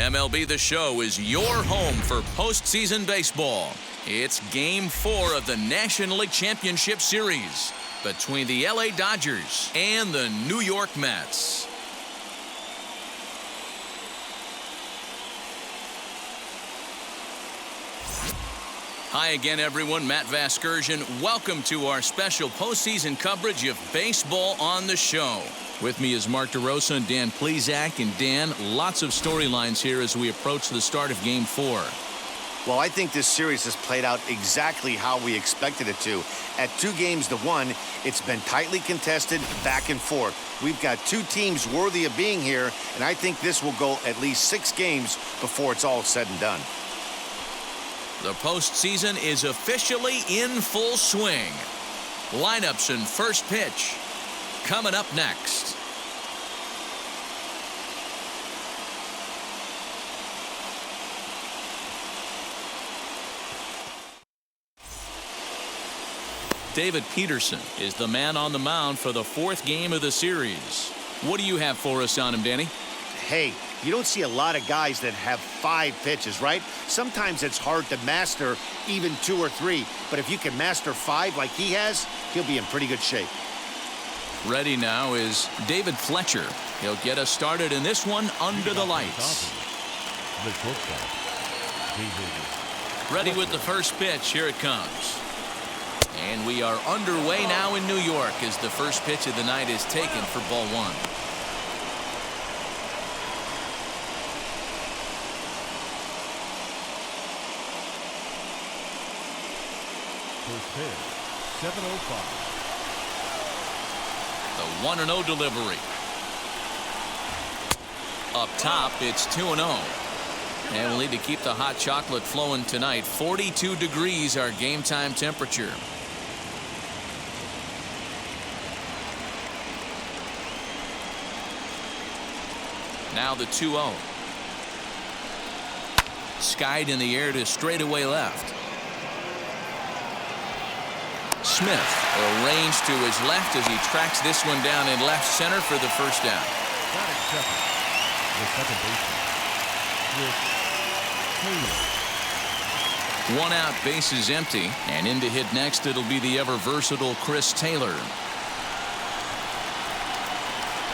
MLB The Show is your home for postseason baseball. It's Game 4 of the National League Championship Series between the LA Dodgers and the New York Mets. Hi again, everyone. Matt Vasgersian. Welcome to our special postseason coverage of Baseball on the Show. With me is Mark DeRosa and Dan Plesac. And Dan, lots of storylines here as we approach the start of Game 4. Well, I think this series has played out exactly how we expected it to. At 2-1, it's been tightly contested, back and forth. We've got two teams worthy of being here, and I think this will go at least 6 games before it's all said and done. The postseason is officially in full swing. Lineups and first pitch coming up next. David Peterson is the man on the mound for the 4th game of the series. What do you have for us on him, Danny? Hey, you don't see a lot of guys that have 5 pitches, right? Sometimes it's hard to master even 2 or 3, but if you can master 5 like he has, he'll be in pretty good shape. Ready now is David Fletcher. He'll get us started in this one under the lights. Ready with the first pitch. Here it comes. And we are underway now in New York as the first pitch of the night is taken for ball 1. First pitch, 7:05. The 1-0 delivery. Up top, it's 2-0. And we'll need to keep the hot chocolate flowing tonight. 42 degrees our game time temperature. Now the 2-0. Skied in the air to straightaway left. Smith arranged to his left as he tracks this one down in left center for the first down. Got it, second. The second baseman, 1 out, base is empty, and in to hit next it'll be the ever versatile Chris Taylor.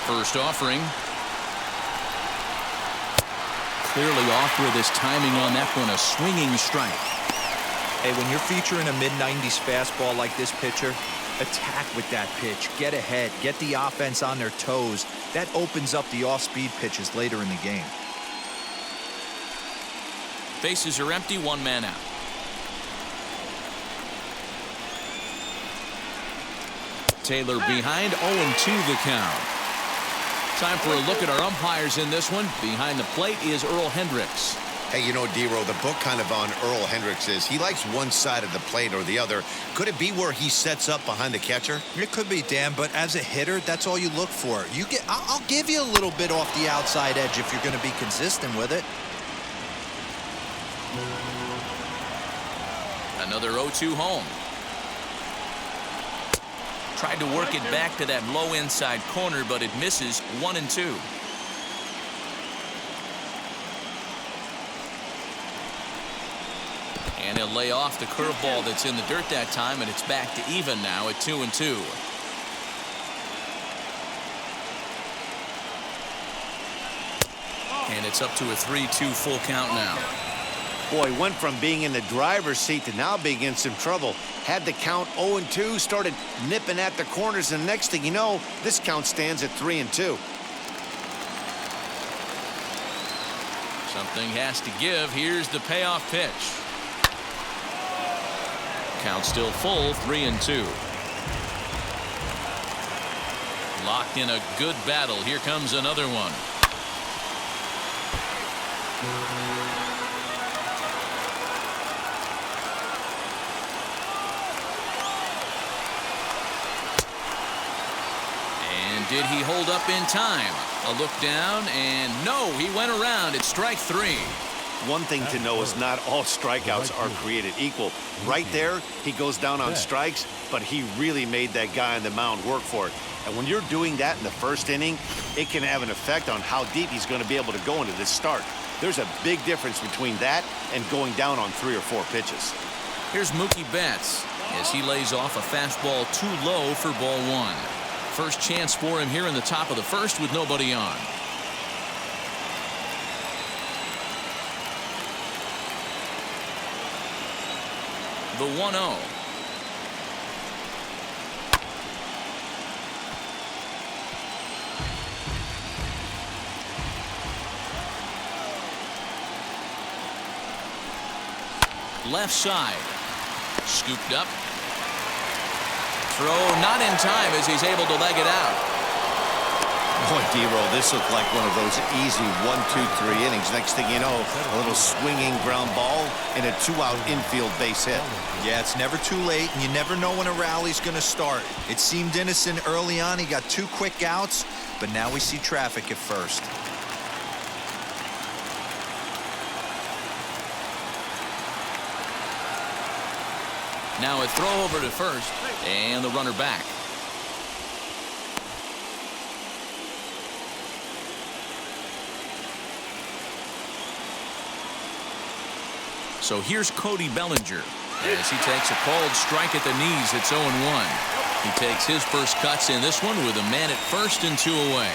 First offering. Clearly off with his timing on that one, a swinging strike. Hey, when you're featuring a mid-90s fastball like this pitcher, attack with that pitch. Get ahead. Get the offense on their toes. That opens up the off-speed pitches later in the game. Bases are empty, 1 man out. Taylor behind, 0-2 the count. Time for a look at our umpires in this one. Behind the plate is Earl Hendricks. Hey, you know, D-Row, the book kind of on Earl Hendricks is he likes one side of the plate or the other. Could it be where he sets up behind the catcher? It could be, Dan, but as a hitter, that's all you look for. I'll give you a little bit off the outside edge if you're going to be consistent with it. Another 0-2 home. Tried to work it back to that low inside corner, but it misses. 1-2. And he'll lay off the curveball that's in the dirt that time, and it's back to even now at 2-2. And it's up to a 3-2 full count now. Boy, went from being in the driver's seat to now being in some trouble. Had the count 0-2, started nipping at the corners, and next thing you know, this count stands at 3-2. Something has to give. Here's the payoff pitch. Count still full, 3-2. Locked in a good battle. Here comes another one. And did he hold up in time? A look down, and no, he went around. It's strike 3. One thing to know is not all strikeouts are created equal. Right there, he goes down on strikes, but he really made that guy on the mound work for it. And when you're doing that in the first inning, it can have an effect on how deep he's going to be able to go into this start. There's a big difference between that and going down on 3 or 4 pitches. Here's Mookie Betts as he lays off a fastball too low for ball 1. First chance for him here in the top of the first with nobody on. The 1-0. Left side. Scooped up. Throw not in time as he's able to leg it out. Boy, D-Roll, this looked like one of those easy 1, 2, 3 innings. Next thing you know, a little swinging ground ball and a 2-out infield base hit. Yeah, it's never too late, and you never know when a rally's going to start. It seemed innocent early on. He got 2 quick outs, but now we see traffic at first. Now a throw over to first, and the runner back. So here's Cody Bellinger as he takes a called strike at the knees. It's 0-1. He takes his first cuts in this one with a man at first and 2 away.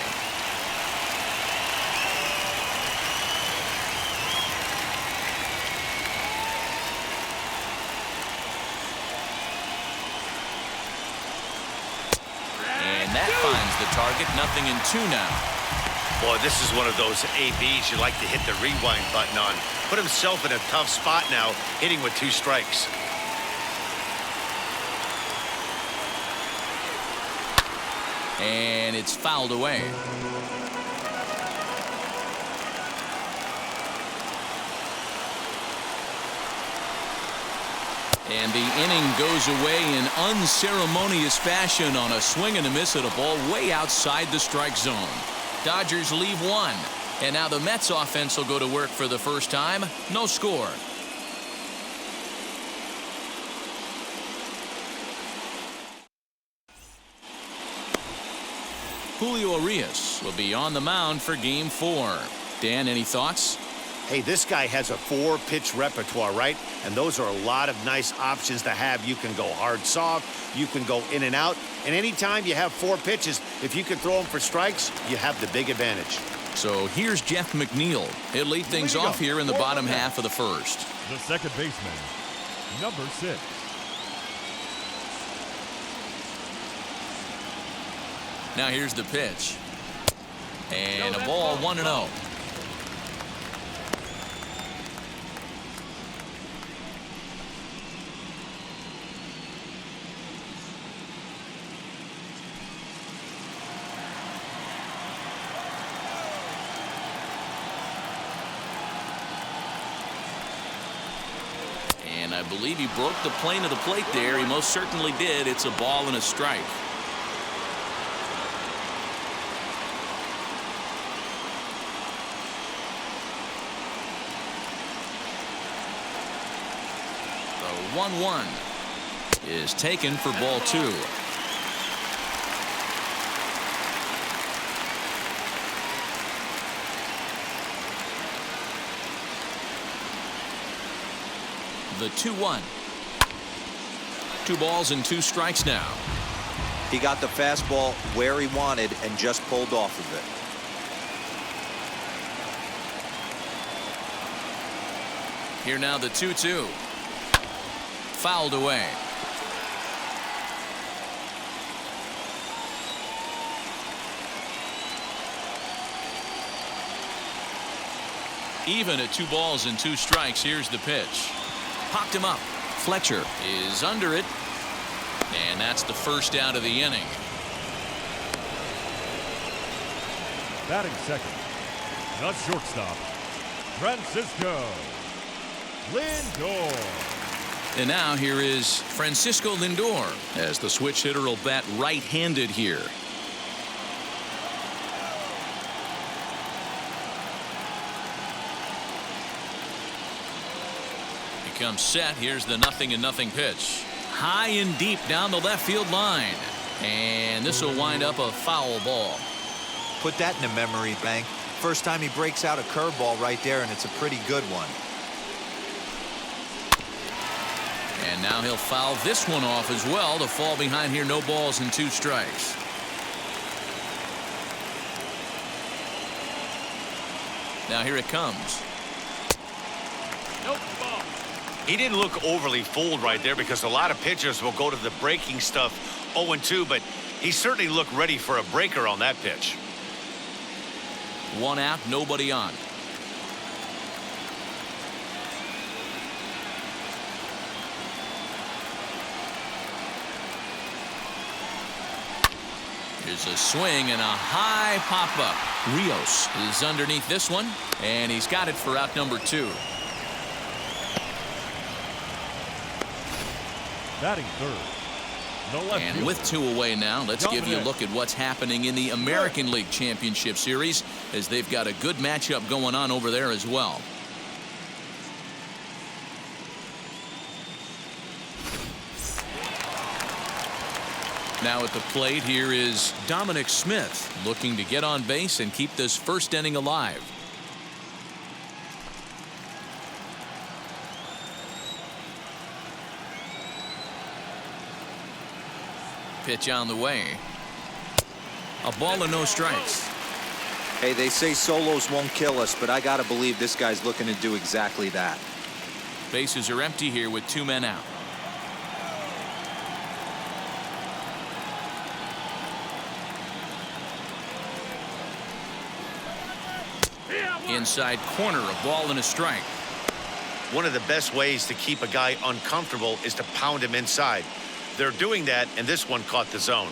And that finds the target. 0-2 now. Boy, this is one of those ABs you like to hit the rewind button on. Put himself in a tough spot now, hitting with 2 strikes. And it's fouled away. And the inning goes away in unceremonious fashion on a swing and a miss at a ball way outside the strike zone. Dodgers leave 1. And now the Mets offense will go to work for the first time. No score. Julio Urias will be on the mound for game 4. Dan, any thoughts? Hey, this guy has a 4-pitch repertoire, right? And those are a lot of nice options to have. You can go hard, soft. You can go in and out. And anytime you have 4 pitches, if you can throw them for strikes, you have the big advantage. So here's Jeff McNeil. He'll lead things off here in the bottom half of the first. The second baseman, number 6. Now here's the pitch. And a ball 1-0. And I believe he broke the plane of the plate there. He most certainly did. It's a ball and a strike. The 1-1 is taken for ball 2. The 2-1. 2 balls and 2 strikes now. He got the fastball where he wanted and just pulled off of it. Here now the 2-2. Fouled away. Even at 2 balls and 2 strikes. Here's the pitch. Popped him up. Fletcher is under it. And that's the first out of the inning. Batting second, the shortstop, Francisco Lindor. And now here is Francisco Lindor as the switch hitter will bat right-handed here. He comes set. Here's the 0-0 pitch. High and deep down the left field line. And this will wind up a foul ball. Put that in the memory bank. First time he breaks out a curveball right there, and it's a pretty good one. And now he'll foul this one off as well to fall behind here. No balls and 2 strikes. Now here it comes. Nope, ball. He didn't look overly fooled right there because a lot of pitchers will go to the breaking stuff 0-2, but he certainly looked ready for a breaker on that pitch. 1 out, nobody on. Here's a swing and a high pop-up. Rios is underneath this one, and he's got it for out number 2. Batting third. The left And fielder. with 2 away now, let's give you a look at what's happening in the American League Championship Series, as they've got a good matchup going on over there as well. Now at the plate here is Dominic Smith, looking to get on base and keep this first inning alive. Pitch on the way. A ball and no strikes. Hey, they say solos won't kill us, but I gotta believe this guy's looking to do exactly that. Bases are empty here with 2 men out. Inside corner, a ball and a strike. One of the best ways to keep a guy uncomfortable is to pound him inside. They're doing that, and this one caught the zone.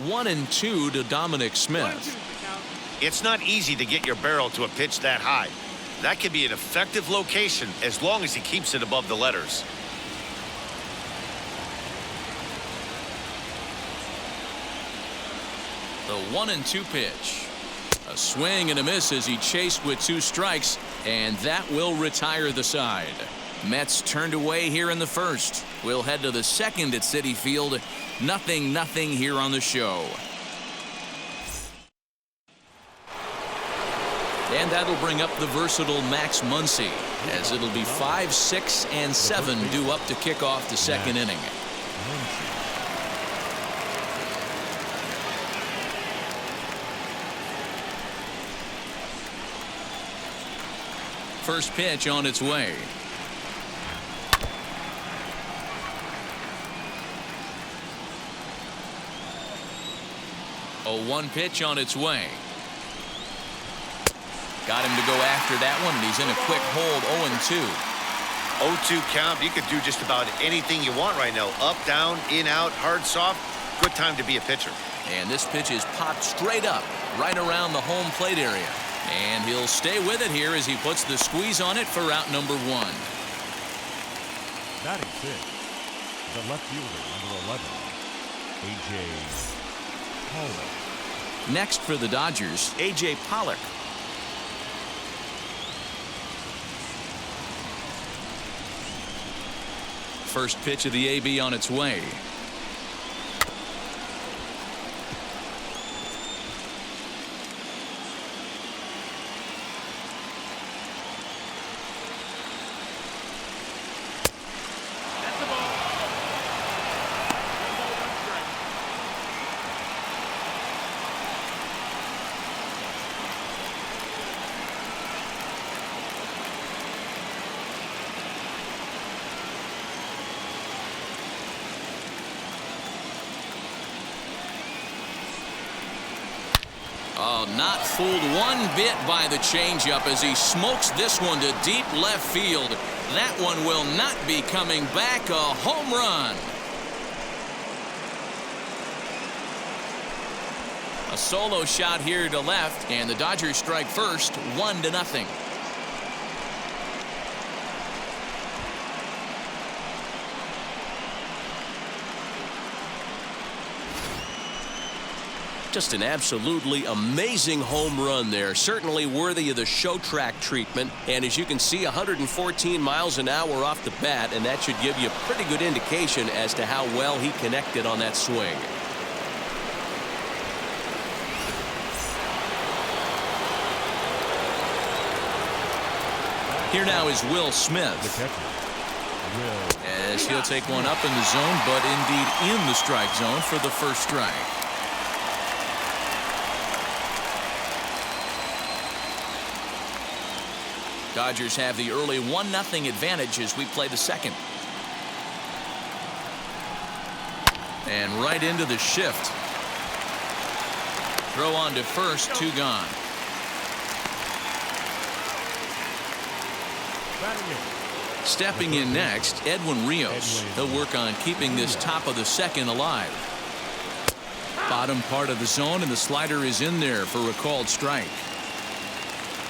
One and 2 to Dominic Smith. It's not easy to get your barrel to a pitch that high. That can be an effective location as long as he keeps it above the letters. The 1 and 2 pitch. A swing and a miss as he chased with 2 strikes, and that will retire the side. Mets turned away here in the first. We'll head to the second at Citi Field. 0-0 here on the show. And that'll bring up the versatile Max Muncy, as it'll be 5, 6, and 7 due up to kick off the second inning. First pitch on its way. A 1 pitch on its way. Got him to go after that one, and he's in a quick hold. 0-2. 0-2 count. You could do just about anything you want right now. Up, down, in, out, hard, soft. Good time to be a pitcher. And this pitch is popped straight up right around the home plate area. And he'll stay with it here as he puts the squeeze on it for out number 1. Batting fifth. The left fielder, number 11. A.J. Pollock. Next for the Dodgers, A.J. Pollock. First pitch of the AB on its way. Oh, not fooled one bit by the changeup as he smokes this one to deep left field. That one will not be coming back. A home run. A solo shot here to left, and the Dodgers strike first, 1-0. Just an absolutely amazing home run there. Certainly worthy of the show track treatment. And as you can see, 114 miles an hour off the bat, and that should give you a pretty good indication as to how well he connected on that swing. Here now is Will Smith. As he'll take one up in the zone, but indeed in the strike zone for the first strike. Dodgers have the early 1-0 advantage as we play the second. And right into the shift. Throw on to first, 2 gone. Stepping in next, Edwin Rios. He'll work on keeping this top of the second alive. Bottom part of the zone, and the slider is in there for a called strike.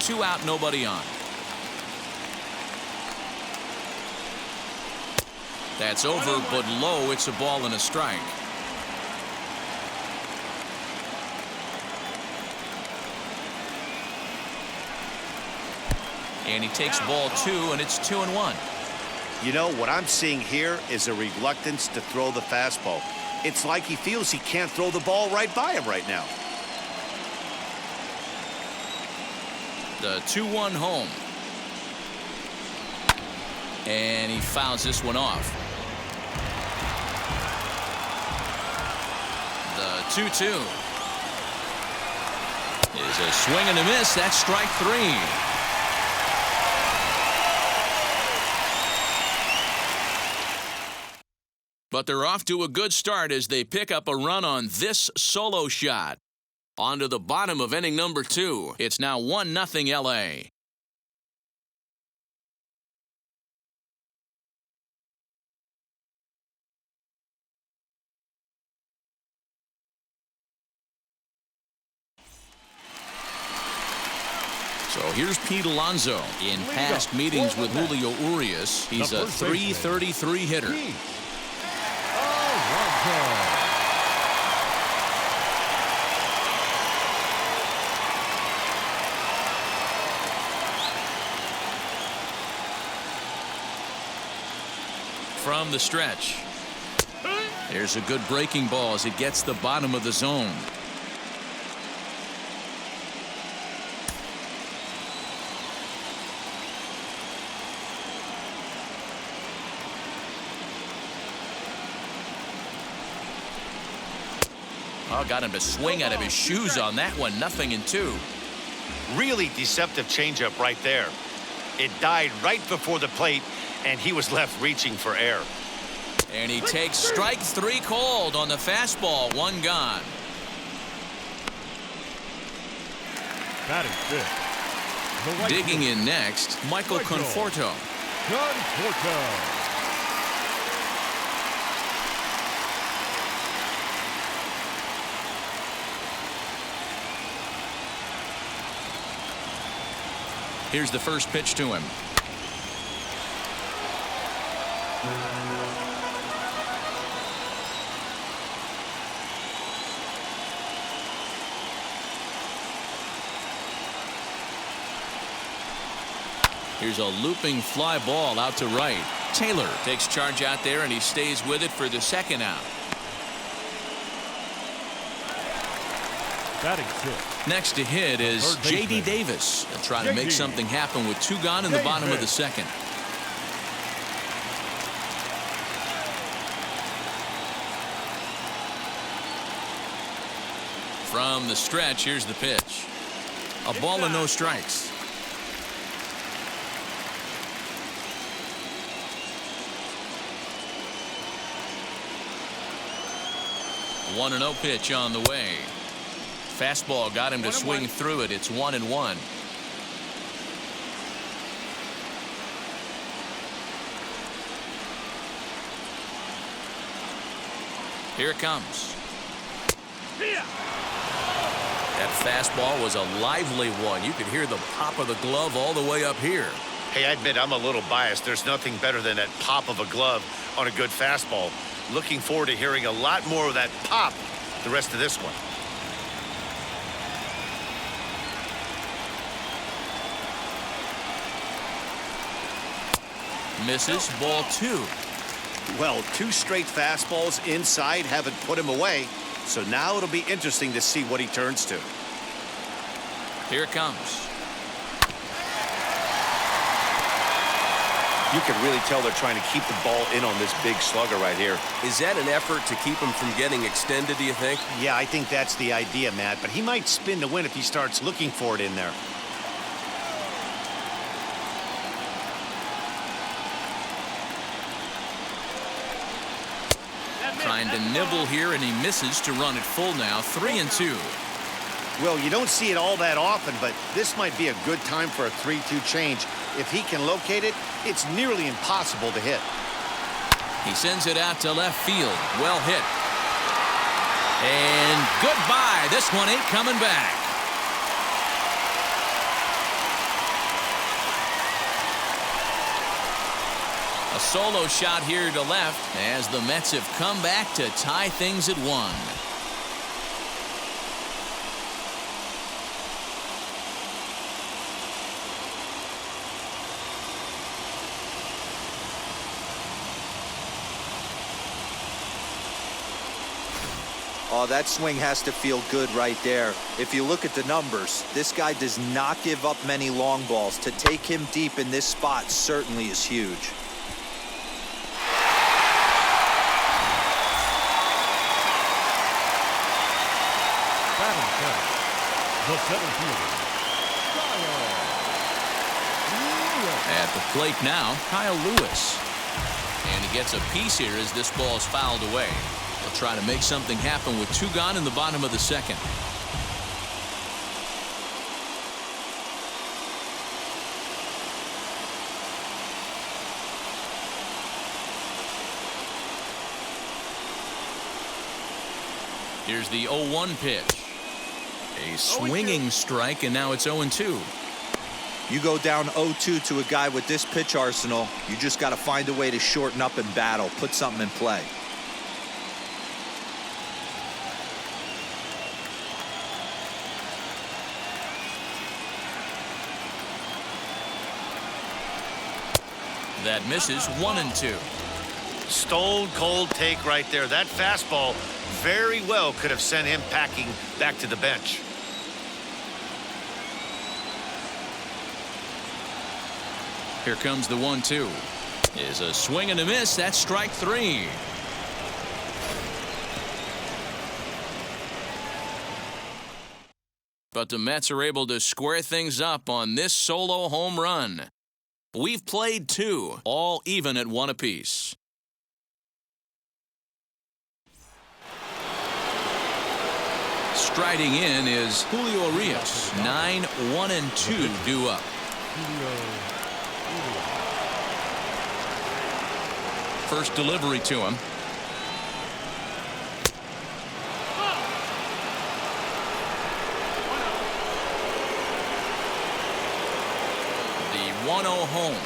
2 out, nobody on. That's over, but low. It's a ball and a strike. And he takes ball 2, and it's 2-1. You know, what I'm seeing here is a reluctance to throw the fastball. It's like he feels he can't throw the ball right by him right now. The 2-1 home. And he fouls this one off. The 2-2 is a swing and a miss. That's strike 3. But they're off to a good start as they pick up a run on this solo shot. On to the bottom of inning number 2. It's now 1-0 LA. So here's Pete Alonso. In past meetings with Julio Urias, he's a .333 hitter. From the stretch. There's a good breaking ball as it gets the bottom of the zone. Oh, got him to swing out of his shoes on that one. 0-2. Really deceptive changeup right there. It died right before the plate, and he was left reaching for air. And he takes strike 3 called on the fastball. 1 gone. Batting fifth. Digging in next, Michael Conforto. Here's the first pitch to him. Here's a looping fly ball out to right. Taylor takes charge out there, and he stays with it for the second out. Batting fifth. Next to hit is J.D. Davis. They'll try to make something happen with 2 gone in the bottom of the second. From the stretch, here's the pitch. A ball and no strikes. One 1-0 pitch on the way. Fastball got him to swing through it. It's 1-1. Here it comes. That fastball was a lively one. You could hear the pop of the glove all the way up here. Hey, I admit I'm a little biased. There's nothing better than that pop of a glove on a good fastball. Looking forward to hearing a lot more of that pop the rest of this one. Misses. Ball 2. Well, 2 straight fastballs inside haven't put him away. So now it'll be interesting to see what he turns to. Here it comes. You can really tell they're trying to keep the ball in on this big slugger right here. Is that an effort to keep him from getting extended, do you think? Yeah, I think that's the idea, Matt. But he might spin to win if he starts looking for it in there. Trying to nibble here, and he misses to run it full now. 3-2. Well, you don't see it all that often, but this might be a good time for a 3-2 change. If he can locate it, it's nearly impossible to hit. He sends it out to left field. Well hit. And goodbye. This one ain't coming back. A solo shot here to left as the Mets have come back to tie things at 1. Oh, that swing has to feel good right there. If you look at the numbers, this guy does not give up many long balls. To take him deep in this spot certainly is huge. Batting first, the center fielder, At the plate now, Kyle Lewis. And he gets a piece here as this ball is fouled away. They'll try to make something happen with 2 gone in the bottom of the 2nd. Here's the 0-1 pitch. A swinging strike, and now it's 0-2. You go down 0-2 to a guy with this pitch arsenal, you just got to find a way to shorten up and battle, put something in play. That misses. 1-2. Stone cold take right there. That fastball very well could have sent him packing back to the bench. Here comes the 1-2. Is a swing and a miss. That's strike 3. But the Mets are able to square things up on this solo home run. We've played 2, all even at 1 apiece. Striding in is Julio Urias. 9-1-2 due up. First delivery to him. The 1-0 home.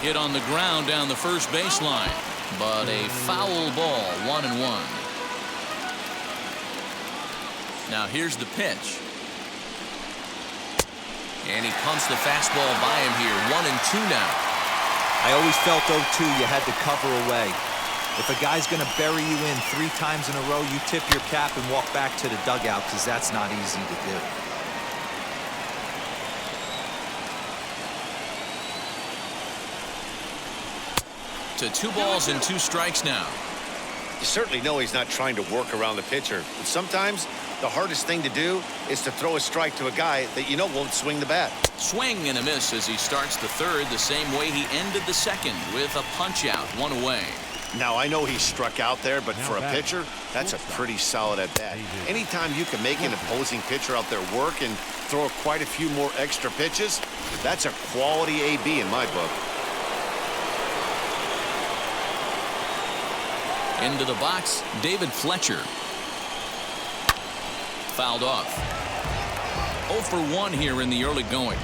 Hit on the ground down the first baseline, but a foul ball. 1-1. Now here's the pitch. And he pumps the fastball by him here. 1-2 now. I always felt 0-2 you had to cover away. If a guy's going to bury you in 3 times in a row, you tip your cap and walk back to the dugout because that's not easy to do. To 2 balls and 2 strikes now. You certainly know he's not trying to work around the pitcher. But sometimes the hardest thing to do is to throw a strike to a guy that you know won't swing the bat. Swing and a miss as he starts the 3rd the same way he ended the 2nd with a punch out. 1 away. Now, I know he struck out there, but for a pitcher, that's a pretty solid at bat. Anytime you can make an opposing pitcher out there work and throw quite a few more extra pitches, that's a quality AB in my book. Into the box, David Fletcher. Fouled off. 0 for 1 here in the early going.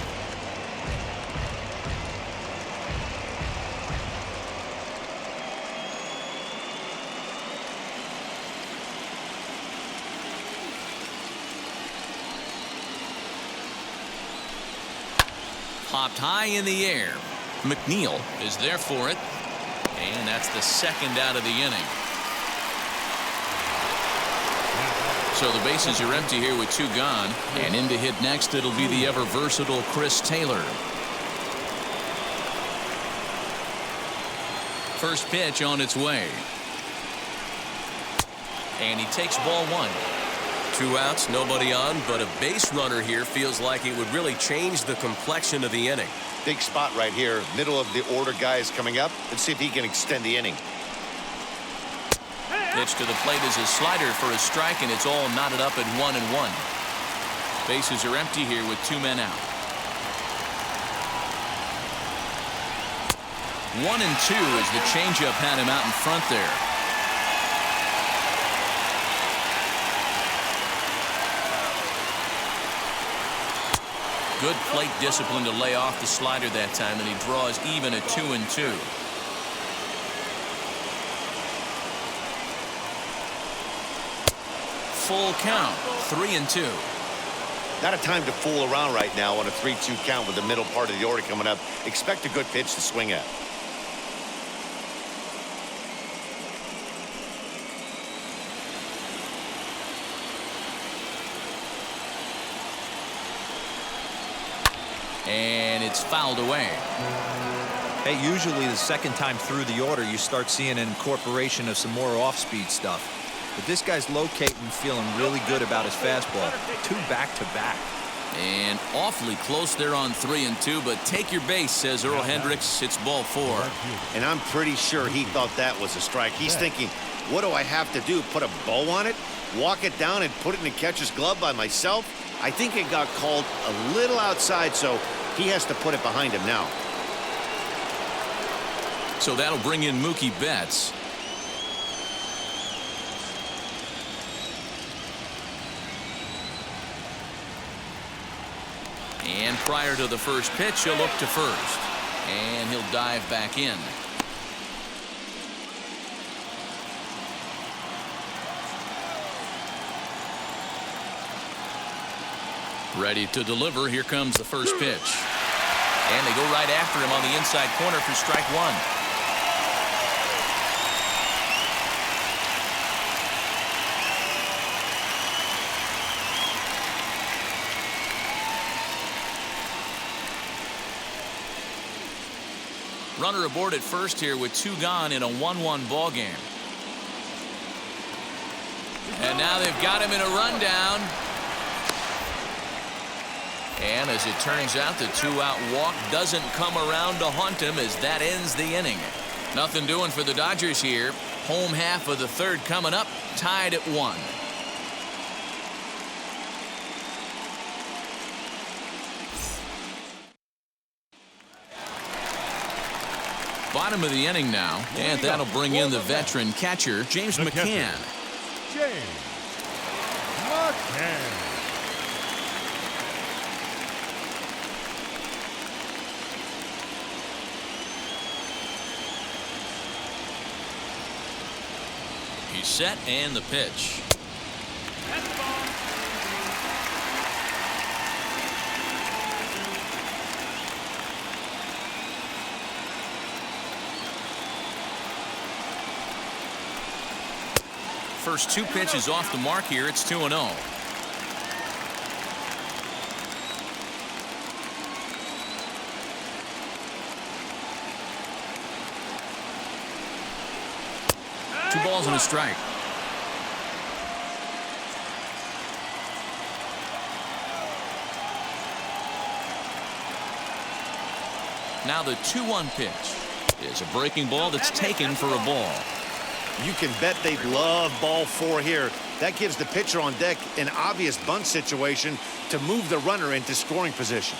Popped high in the air. McNeil is there for it. And that's the second out of the inning. So the bases are empty here with 2 gone. And in to hit next, it'll be the ever versatile Chris Taylor. First pitch on its way. And he takes ball 1. 2 outs, nobody on, but a base runner here feels like it would really change the complexion of the inning. Big spot right here. Middle of the order guy is coming up. Let's see if he can extend the inning. Pitch to the plate is a slider for a strike, and it's all knotted up at 1-1. Bases are empty here with 2 men out. 1-2 as the changeup had him out in front there. Good plate discipline to lay off the slider that time, and he draws even at 2-2. Full count, 3-2. Not a time to fool around right now on a 3-2 count with the middle part of the order coming up. Expect a good pitch to swing at. And it's fouled away. Hey, usually the second time through the order, you start seeing an incorporation of some more off-speed stuff. But this guy's locating, feeling really good about his fastball. 2 back-to-back. And awfully close there on 3-2, but take your base, says Earl Hendricks. It's ball 4. And I'm pretty sure he thought that was a strike. He's thinking, what do I have to do? Put a bow on it? Walk it down and put it in the catcher's glove by myself? I think it got called a little outside, so he has to put it behind him now. So that'll bring in Mookie Betts. And prior to the first pitch, he'll look to first. And he'll dive back in. Ready to deliver. Here comes the first pitch. And they go right after him on the inside corner for strike 1. Runner aboard at first here with 2 gone in a 1-1 ball game. And now they've got him in a rundown. And as it turns out, the 2-out walk doesn't come around to haunt him as that ends the inning. Nothing doing for the Dodgers here. Home half of the 3rd coming up, tied at 1. Bottom of the inning now, and that'll bring in the veteran catcher, James McCann. James McCann. He's set, and the pitch. First 2 pitches off the mark here. It's 2-0. Two balls and a strike. Now the 2-1 pitch is a breaking ball that's taken for a ball. You can bet they'd love ball 4 here. That gives the pitcher on deck an obvious bunt situation to move the runner into scoring position.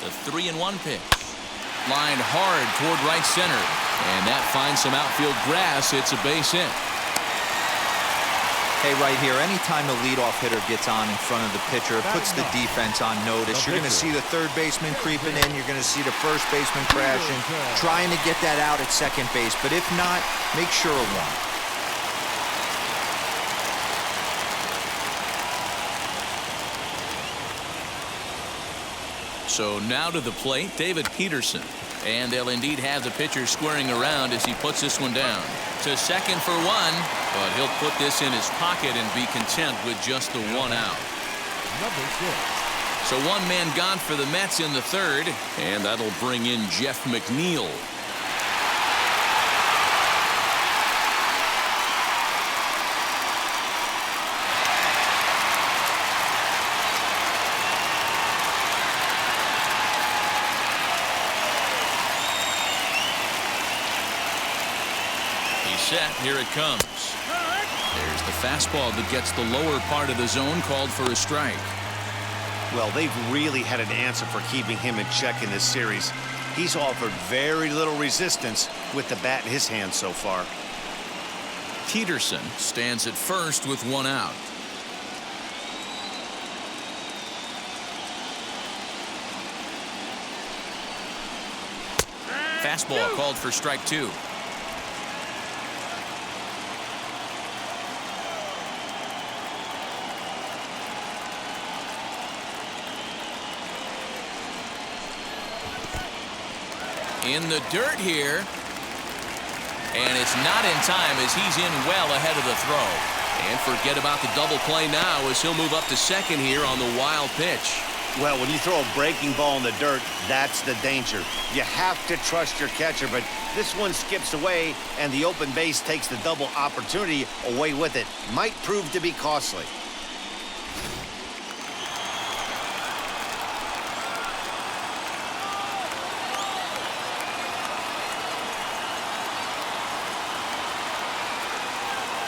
The 3-1 pitch. Lined hard toward right center. And that finds some outfield grass. It's a base hit. Hey, right here, anytime the leadoff hitter gets on in front of the pitcher, it puts the defense on notice. You're going to see the third baseman creeping in. You're going to see the first baseman crashing, trying to get that out at second base. But if not, make sure of one. So now to the plate, David Peterson. And they'll indeed have the pitcher squaring around as he puts this one down. To second for one, but he'll put this in his pocket and be content with just the one out. Number 6. So one man gone for the Mets in the third, and that'll bring in Jeff McNeil. Set. Here it comes. There's the fastball that gets the lower part of the zone, called for a strike. Well, they've really had an answer for keeping him in check in this series. He's offered very little resistance with the bat in his hand so far. Peterson stands at first with one out. Fastball called for strike 2. In the dirt here, and it's not in time as he's in well ahead of the throw. And forget about the double play now as he'll move up to second here on the wild pitch. Well, when you throw a breaking ball in the dirt, that's the danger. You have to trust your catcher, but this one skips away and the open base takes the double opportunity away with it. Might prove to be costly.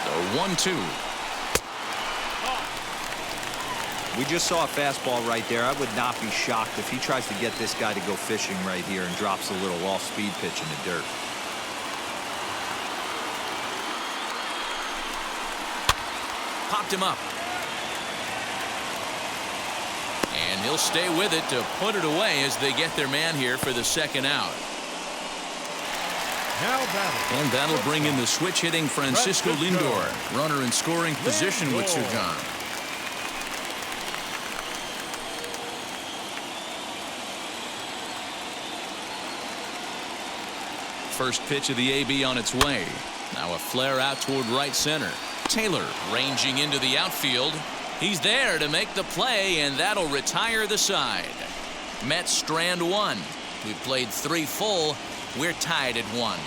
The 1-2. We just saw a fastball right there. I would not be shocked if he tries to get this guy to go fishing right here and drops a little off-speed pitch in the dirt. Popped him up. And he'll stay with it to put it away as they get their man here for the second out. And that'll bring in the switch-hitting Francisco Lindor. Runner in scoring position with two gone. First pitch of the AB on its way. Now a flare out toward right center. Taylor ranging into the outfield. He's there to make the play, and that'll retire the side. Mets strand one. We've played 3 full. We're tied at 1.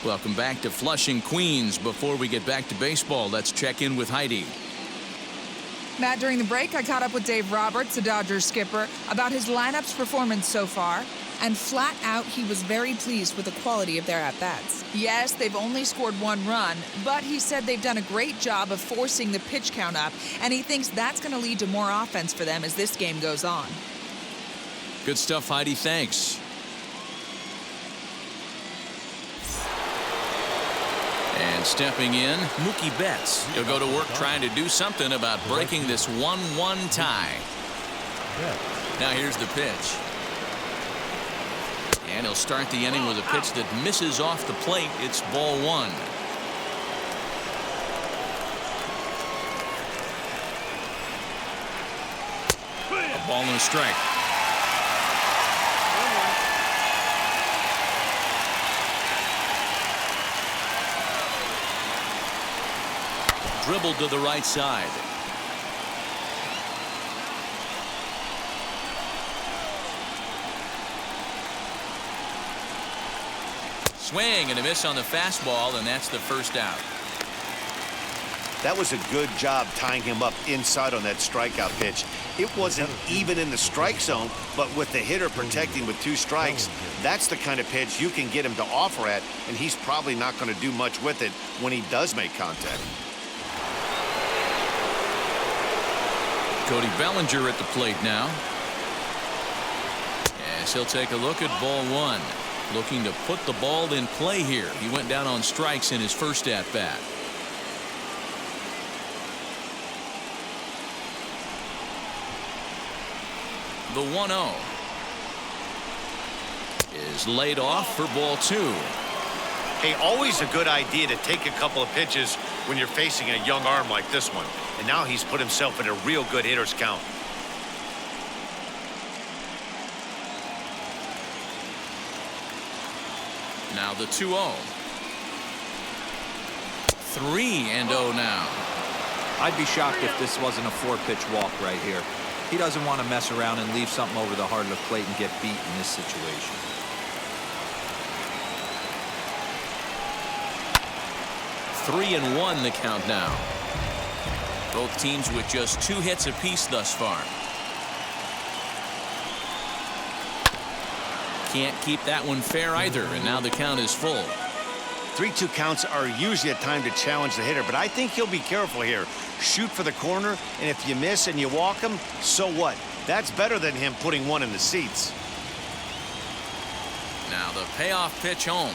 Welcome back to Flushing, Queens. Before we get back to baseball, let's check in with Heidi. Matt, during the break, I caught up with Dave Roberts, the Dodgers skipper, about his lineup's performance so far. And flat out, he was very pleased with the quality of their at-bats. Yes, they've only scored 1 run, but he said they've done a great job of forcing the pitch count up, and he thinks that's going to lead to more offense for them as this game goes on. Good stuff, Heidi. Thanks. And stepping in, Mookie Betts. He'll go to work trying to do something about breaking this 1-1 tie. Now here's the pitch. And he'll start the inning with a pitch that misses off the plate. It's ball 1. A ball and a strike. Dribbled to the right side. Swing and a miss on the fastball, and that's the first out. That was a good job tying him up inside on that strikeout pitch. It wasn't even in the strike zone, but with the hitter protecting with 2 strikes, that's the kind of pitch you can get him to offer at, and he's probably not going to do much with it when he does make contact. Cody Bellinger at the plate now. As he'll take a look at ball 1. Looking to put the ball in play here. He went down on strikes in his first at-bat. The 1-0 is laid off for ball 2. Hey, always a good idea to take a couple of pitches when you're facing a young arm like this one. And now he's put himself in a real good hitter's count. Now the 2-0. 3-0 now. I'd be shocked if this wasn't a 4-pitch walk right here. He doesn't want to mess around and leave something over the heart of the plate and get beat in this situation. 3-1 the count now. Both teams with just 2 hits apiece thus far. Can't keep that one fair either, and now the count is full. 3-2 counts are usually a time to challenge the hitter, but I think he'll be careful here. Shoot for the corner, and if you miss and you walk him, so what? That's better than him putting one in the seats. Now the payoff pitch home.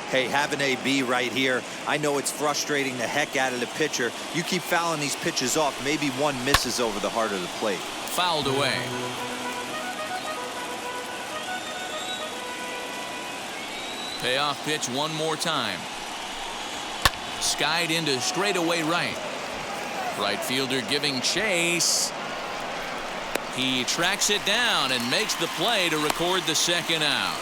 Hey, have an AB right here. I know it's frustrating the heck out of the pitcher. You keep fouling these pitches off, maybe one misses over the heart of the plate. Fouled away. Payoff pitch one more time. Skied into straightaway right. Right fielder giving chase. He tracks it down and makes the play to record the second out.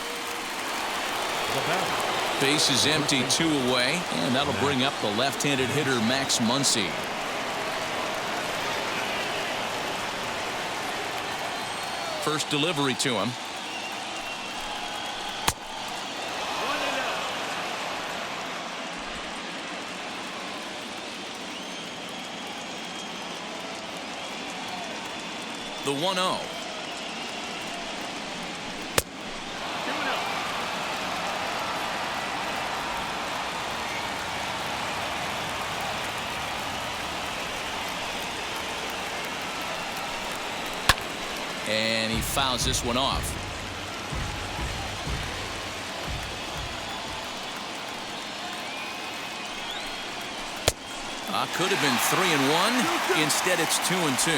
Base is empty, 2 away, and that'll bring up the left-handed hitter Max Muncy. First delivery to him. The 1-0. And he fouls this one off. Could have been 3-1. Instead, it's 2-2.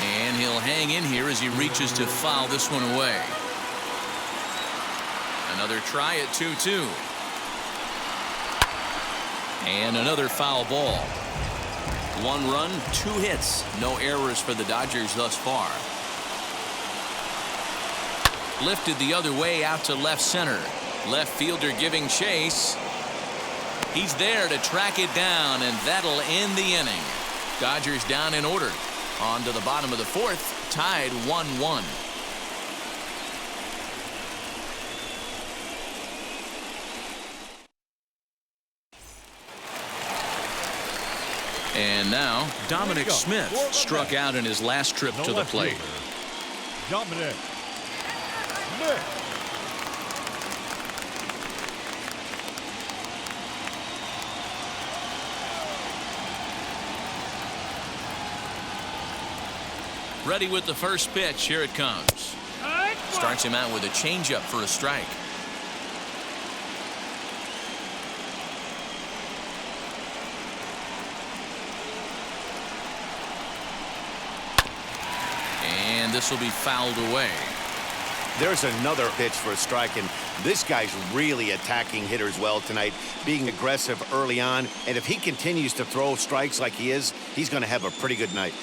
And he'll hang in here as he reaches to foul this one away. Another try at 2-2. And another foul ball. 1 run, 2 hits. No errors for the Dodgers thus far. Lifted the other way out to left center. Left fielder giving chase. He's there to track it down, and that'll end the inning. Dodgers down in order. On to the bottom of the 4th, tied 1-1. And now Dominic Smith struck out in his last trip to the plate. Dominic Smith. Ready with the first pitch. Here it comes. Starts him out with a changeup for a strike. And this will be fouled away. There's another pitch for a strike, and this guy's really attacking hitters well tonight, being aggressive early on. And if he continues to throw strikes like he is, he's going to have a pretty good night.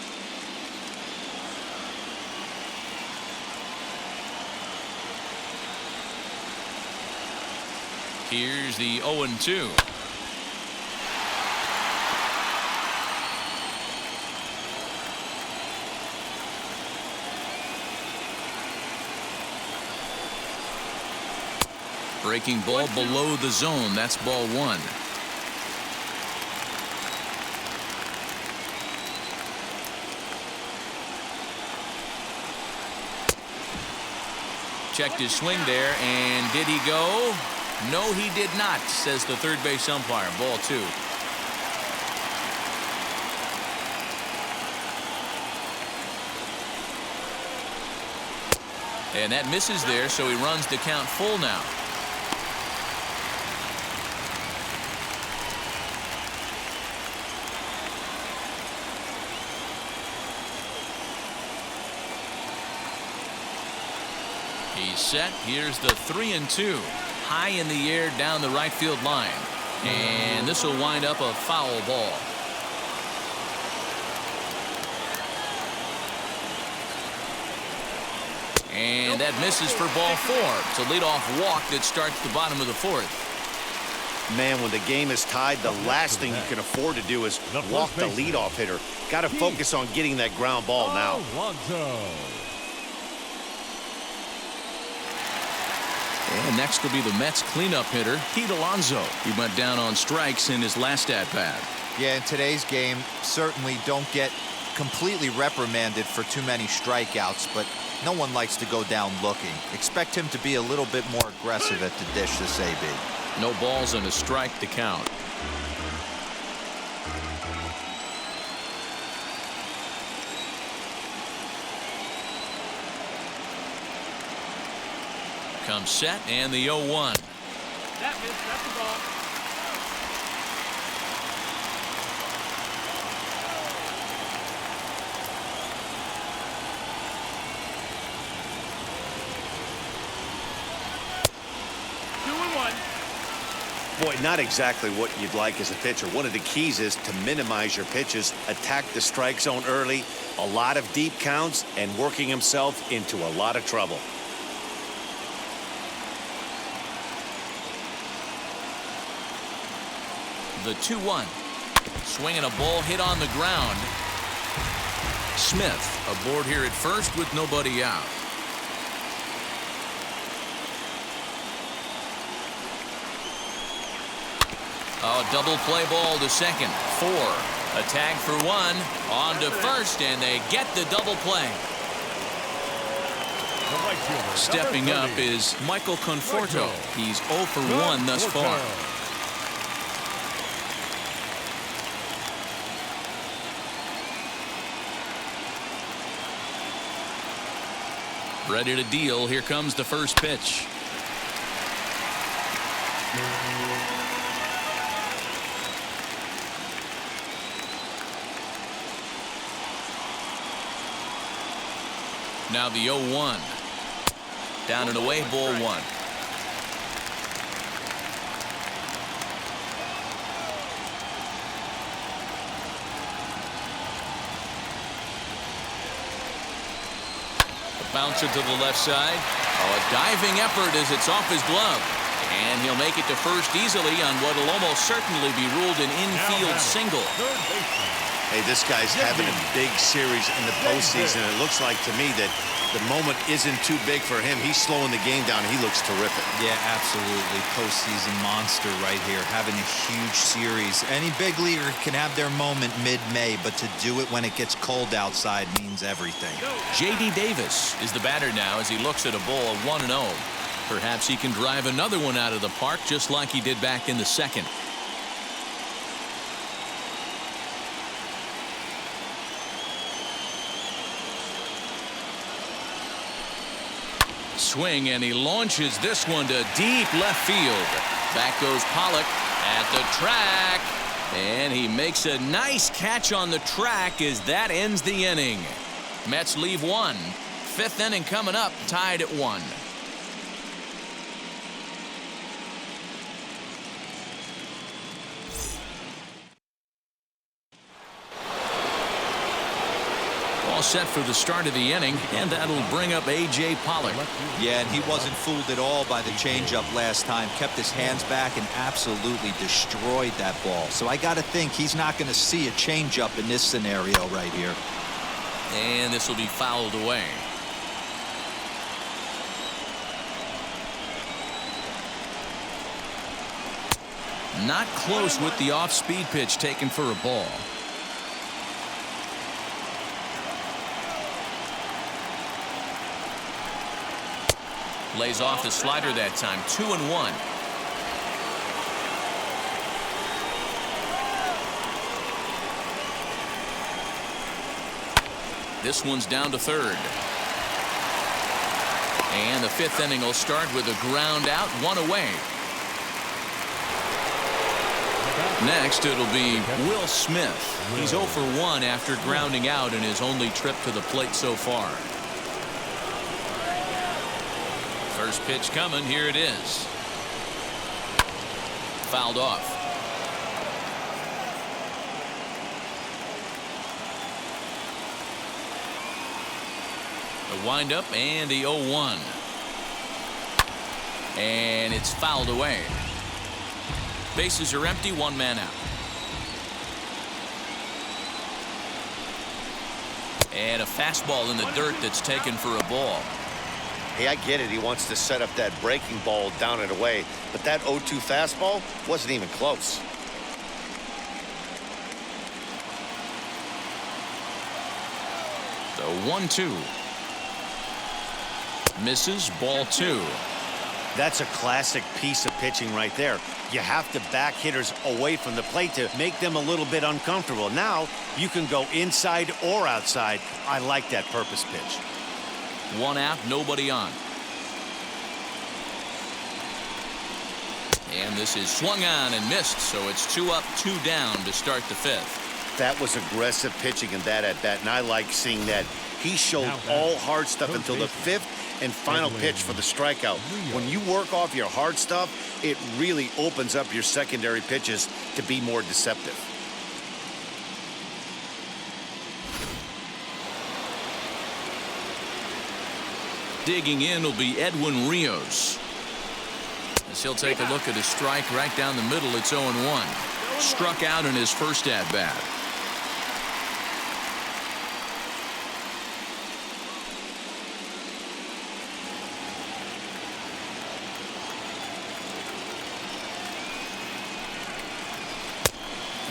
Here's the 0-2. Breaking ball below the zone. That's ball 1. Checked his swing there, and did he go? No, he did not, says the third base umpire. Ball 2. And that misses there, so he runs the count full now. He's set. Here's the 3-2. High in the air down the right field line. And this will wind up a foul ball. And that misses for ball 4. It's a leadoff walk that starts the bottom of the 4th. Man, when the game is tied, the last thing you can afford to do is walk the leadoff hitter. Got to focus on getting that ground ball now. And next will be the Mets cleanup hitter, Pete Alonso. He went down on strikes in his last at-bat. Yeah, in today's game, certainly don't get completely reprimanded for too many strikeouts, but no one likes to go down looking. Expect him to be a little bit more aggressive at the dish this AB. No balls and a strike to count. Comes set and the 0-1. That's the ball. Boy, not exactly what you'd like as a pitcher. One of the keys is to minimize your pitches, attack the strike zone early, a lot of deep counts, and working himself into a lot of trouble. The 2-1. Swinging a ball hit on the ground. Smith aboard here at first with nobody out. Oh, double play ball to second. 4. A tag for 1. On to first, and they get the double play. Stepping up is Michael Conforto. He's 0 for 1 thus far. Ready to deal. Here comes the first pitch. Now the 0-1. Down and away, ball 1. Bouncer to the left side. Oh, a diving effort as it's off his glove. And he'll make it to first easily on what will almost certainly be ruled an infield single. Hey, this guy's having a big series in the postseason. It looks like to me that the moment isn't too big for him. He's slowing the game down. He looks terrific. Yeah, absolutely. Postseason monster right here. Having a huge series. Any big leaguer can have their moment mid-May, but to do it when it gets cold outside means everything. J.D. Davis is the batter now as he looks at a ball of 1-0. Perhaps he can drive another one out of the park just like he did back in the second. Swing, and he launches this one to deep left field. Back goes Pollock at the track, and he makes a nice catch on the track as that ends the inning. Mets leave 1. 5th inning coming up, tied at 1. All set for the start of the inning, and that'll bring up A.J. Pollock. Yeah, and he wasn't fooled at all by the changeup last time. Kept his hands back and absolutely destroyed that ball. So I got to think he's not going to see a changeup in this scenario right here. And this will be fouled away. Not close with the off-speed pitch taken for a ball. Lays off the slider that time. 2-1. This one's down to third. And the fifth inning will start with a ground out, one away. Next, it'll be Will Smith. He's 0 for 1 after grounding out in his only trip to the plate so far. First pitch coming. Here it is. Fouled off. The windup and the 0-1. And it's fouled away. Bases are empty, one man out. And a fastball in the dirt that's taken for a ball. Hey, I get it. He wants to set up that breaking ball down and away, but that 0-2 fastball wasn't even close. The 1-2. Misses, ball 2. That's a classic piece of pitching right there. You have to back hitters away from the plate to make them a little bit uncomfortable. Now you can go inside or outside. I like that purpose pitch. One out, nobody on. And this is swung on and missed, so it's 2 up, 2 down to start the fifth. That was aggressive pitching in that at bat, and I like seeing that. He showed all hard stuff until the fifth and final pitch for the strikeout. When you work off your hard stuff, it really opens up your secondary pitches to be more deceptive. Digging in will be Edwin Rios. As he'll take a look at his strike right down the middle. It's 0-1. Struck out in his first at bat.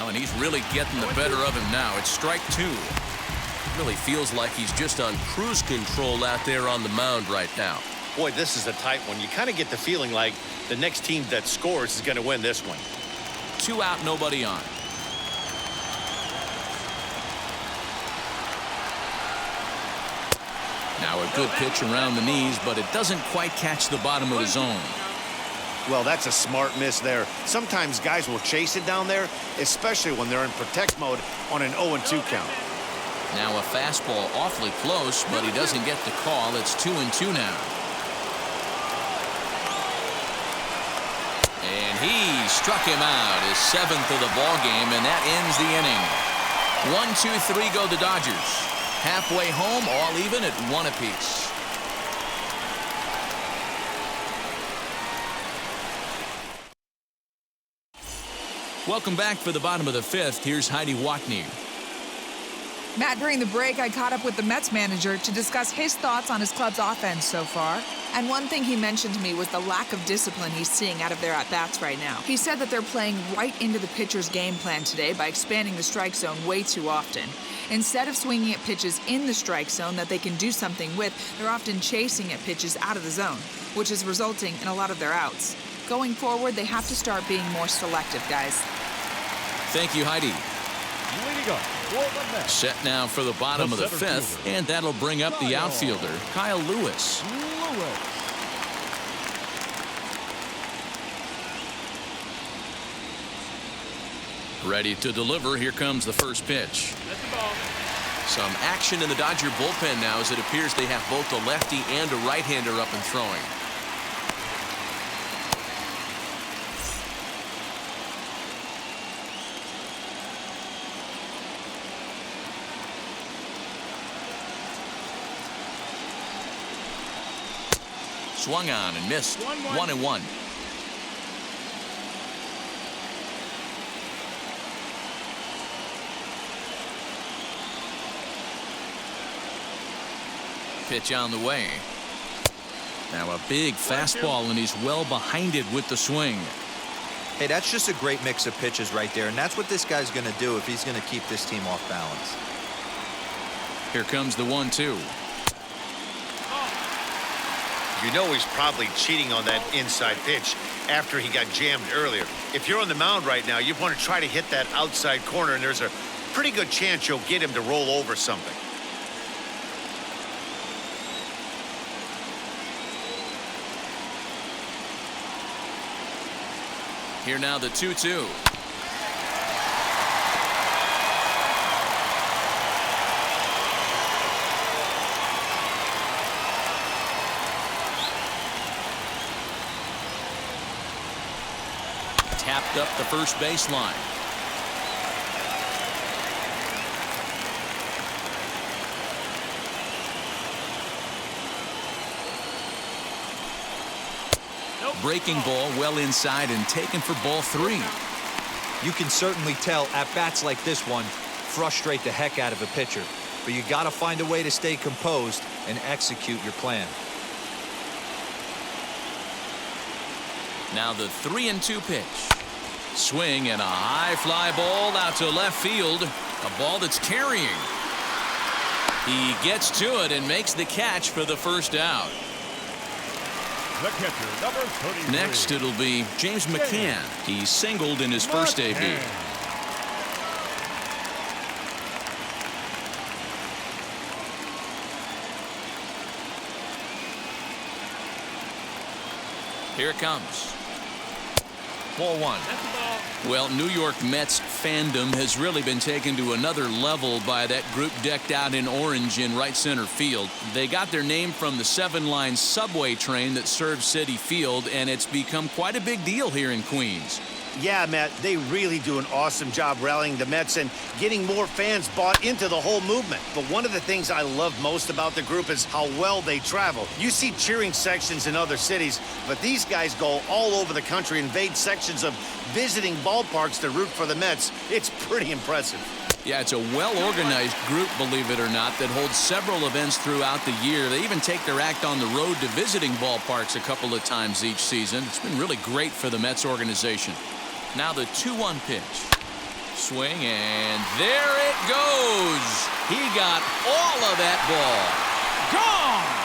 Oh, and he's really getting the better of him now. It's strike 2. Really feels like he's just on cruise control out there on the mound right now. Boy, this is a tight one. You kind of get the feeling like the next team that scores is going to win this one. 2 out, nobody on. Now a good pitch around the knees, but it doesn't quite catch the bottom of the zone. Well, that's a smart miss there. Sometimes guys will chase it down there, especially when they're in protect mode on an 0-2 count. Now a fastball awfully close, but he doesn't get the call. It's 2-2 now. And he struck him out, his 7th of the ball game, and that ends the inning. 1, 2, 3 go the Dodgers. Halfway home, all even at 1 apiece. Welcome back for the bottom of the 5th. Here's Heidi Watney. Matt, during the break, I caught up with the Mets manager to discuss his thoughts on his club's offense so far. And one thing he mentioned to me was the lack of discipline he's seeing out of their at-bats right now. He said that they're playing right into the pitcher's game plan today by expanding the strike zone way too often. Instead of swinging at pitches in the strike zone that they can do something with, they're often chasing at pitches out of the zone, which is resulting in a lot of their outs. Going forward, they have to start being more selective, guys. Thank you, Heidi. Leading up for the Mets, Set now for the bottom of the 5th, and that'll bring up the outfielder, Kyle Lewis. Ready to deliver. Here comes the first pitch. That's the ball. Some action in the Dodger bullpen now, as it appears they have both a lefty and a right-hander up and throwing. Swung on and missed. 1-1. Pitch on the way. Now a big fastball, and he's well behind it with the swing. Hey, that's just a great mix of pitches right there, and that's what this guy's going to do if he's going to keep this team off balance. Here comes the 1-2. You know he's probably cheating on that inside pitch after he got jammed earlier. If you're on the mound right now, you want to try to hit that outside corner, and there's a pretty good chance you'll get him to roll over something. Here now the 2-2. Tapped up the first baseline. Breaking ball well inside and taken for ball 3. You can certainly tell at bats like this one frustrate the heck out of a pitcher, but you got to find a way to stay composed and execute your plan. Now the 3-2 pitch. Swing and a high fly ball out to left field. A ball that's carrying. He gets to it and makes the catch for the first out. The catcher, number 33. Next, it'll be James McCann. He singled in his first debut. Here it comes. Ball 1. Well, New York Mets fandom has really been taken to another level by that group decked out in orange in right center field. They got their name from the 7-line subway train that serves Citi Field, and it's become quite a big deal here in Queens. Yeah, Matt, they really do an awesome job rallying the Mets and getting more fans bought into the whole movement. But one of the things I love most about the group is how well they travel. You see cheering sections in other cities, but these guys go all over the country, invade sections of visiting ballparks to root for the Mets. It's pretty impressive. Yeah, it's a well-organized group, believe it or not, that holds several events throughout the year. They even take their act on the road to visiting ballparks a couple of times each season. It's been really great for the Mets organization. Now the 2-1 pitch. Swing, and there it goes. He got all of that ball. Gone!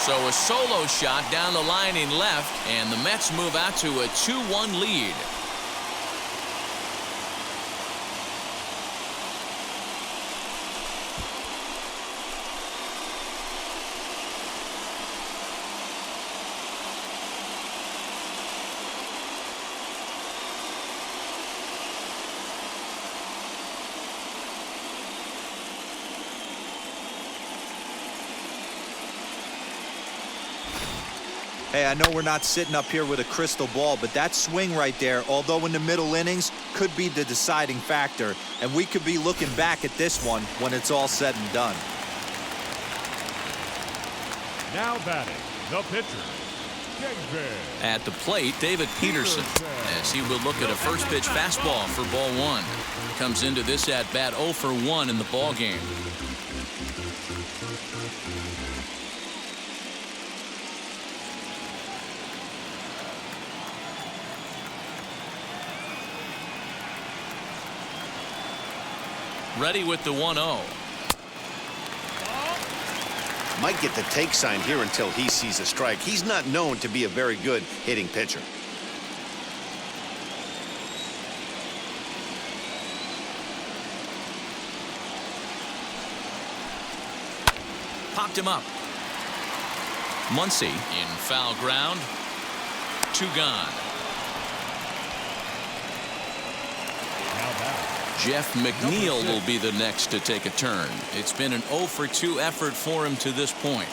So a solo shot down the line in left, and the Mets move out to a 2-1 lead. Hey, I know we're not sitting up here with a crystal ball, but that swing right there, although in the middle innings, could be the deciding factor. And we could be looking back at this one when it's all said and done. Now batting, the pitcher, David. At the plate, David Peterson, as he will look at a first pitch fastball for ball 1. Comes into this at bat 0 for 1 in the ball game. Ready with the 1-0. Might get the take sign here until he sees a strike. He's not known to be a very good hitting pitcher. Popped him up. Muncy in foul ground. 2 gone. Jeff McNeil will be the next to take a turn. It's been an 0 for 2 effort for him to this point.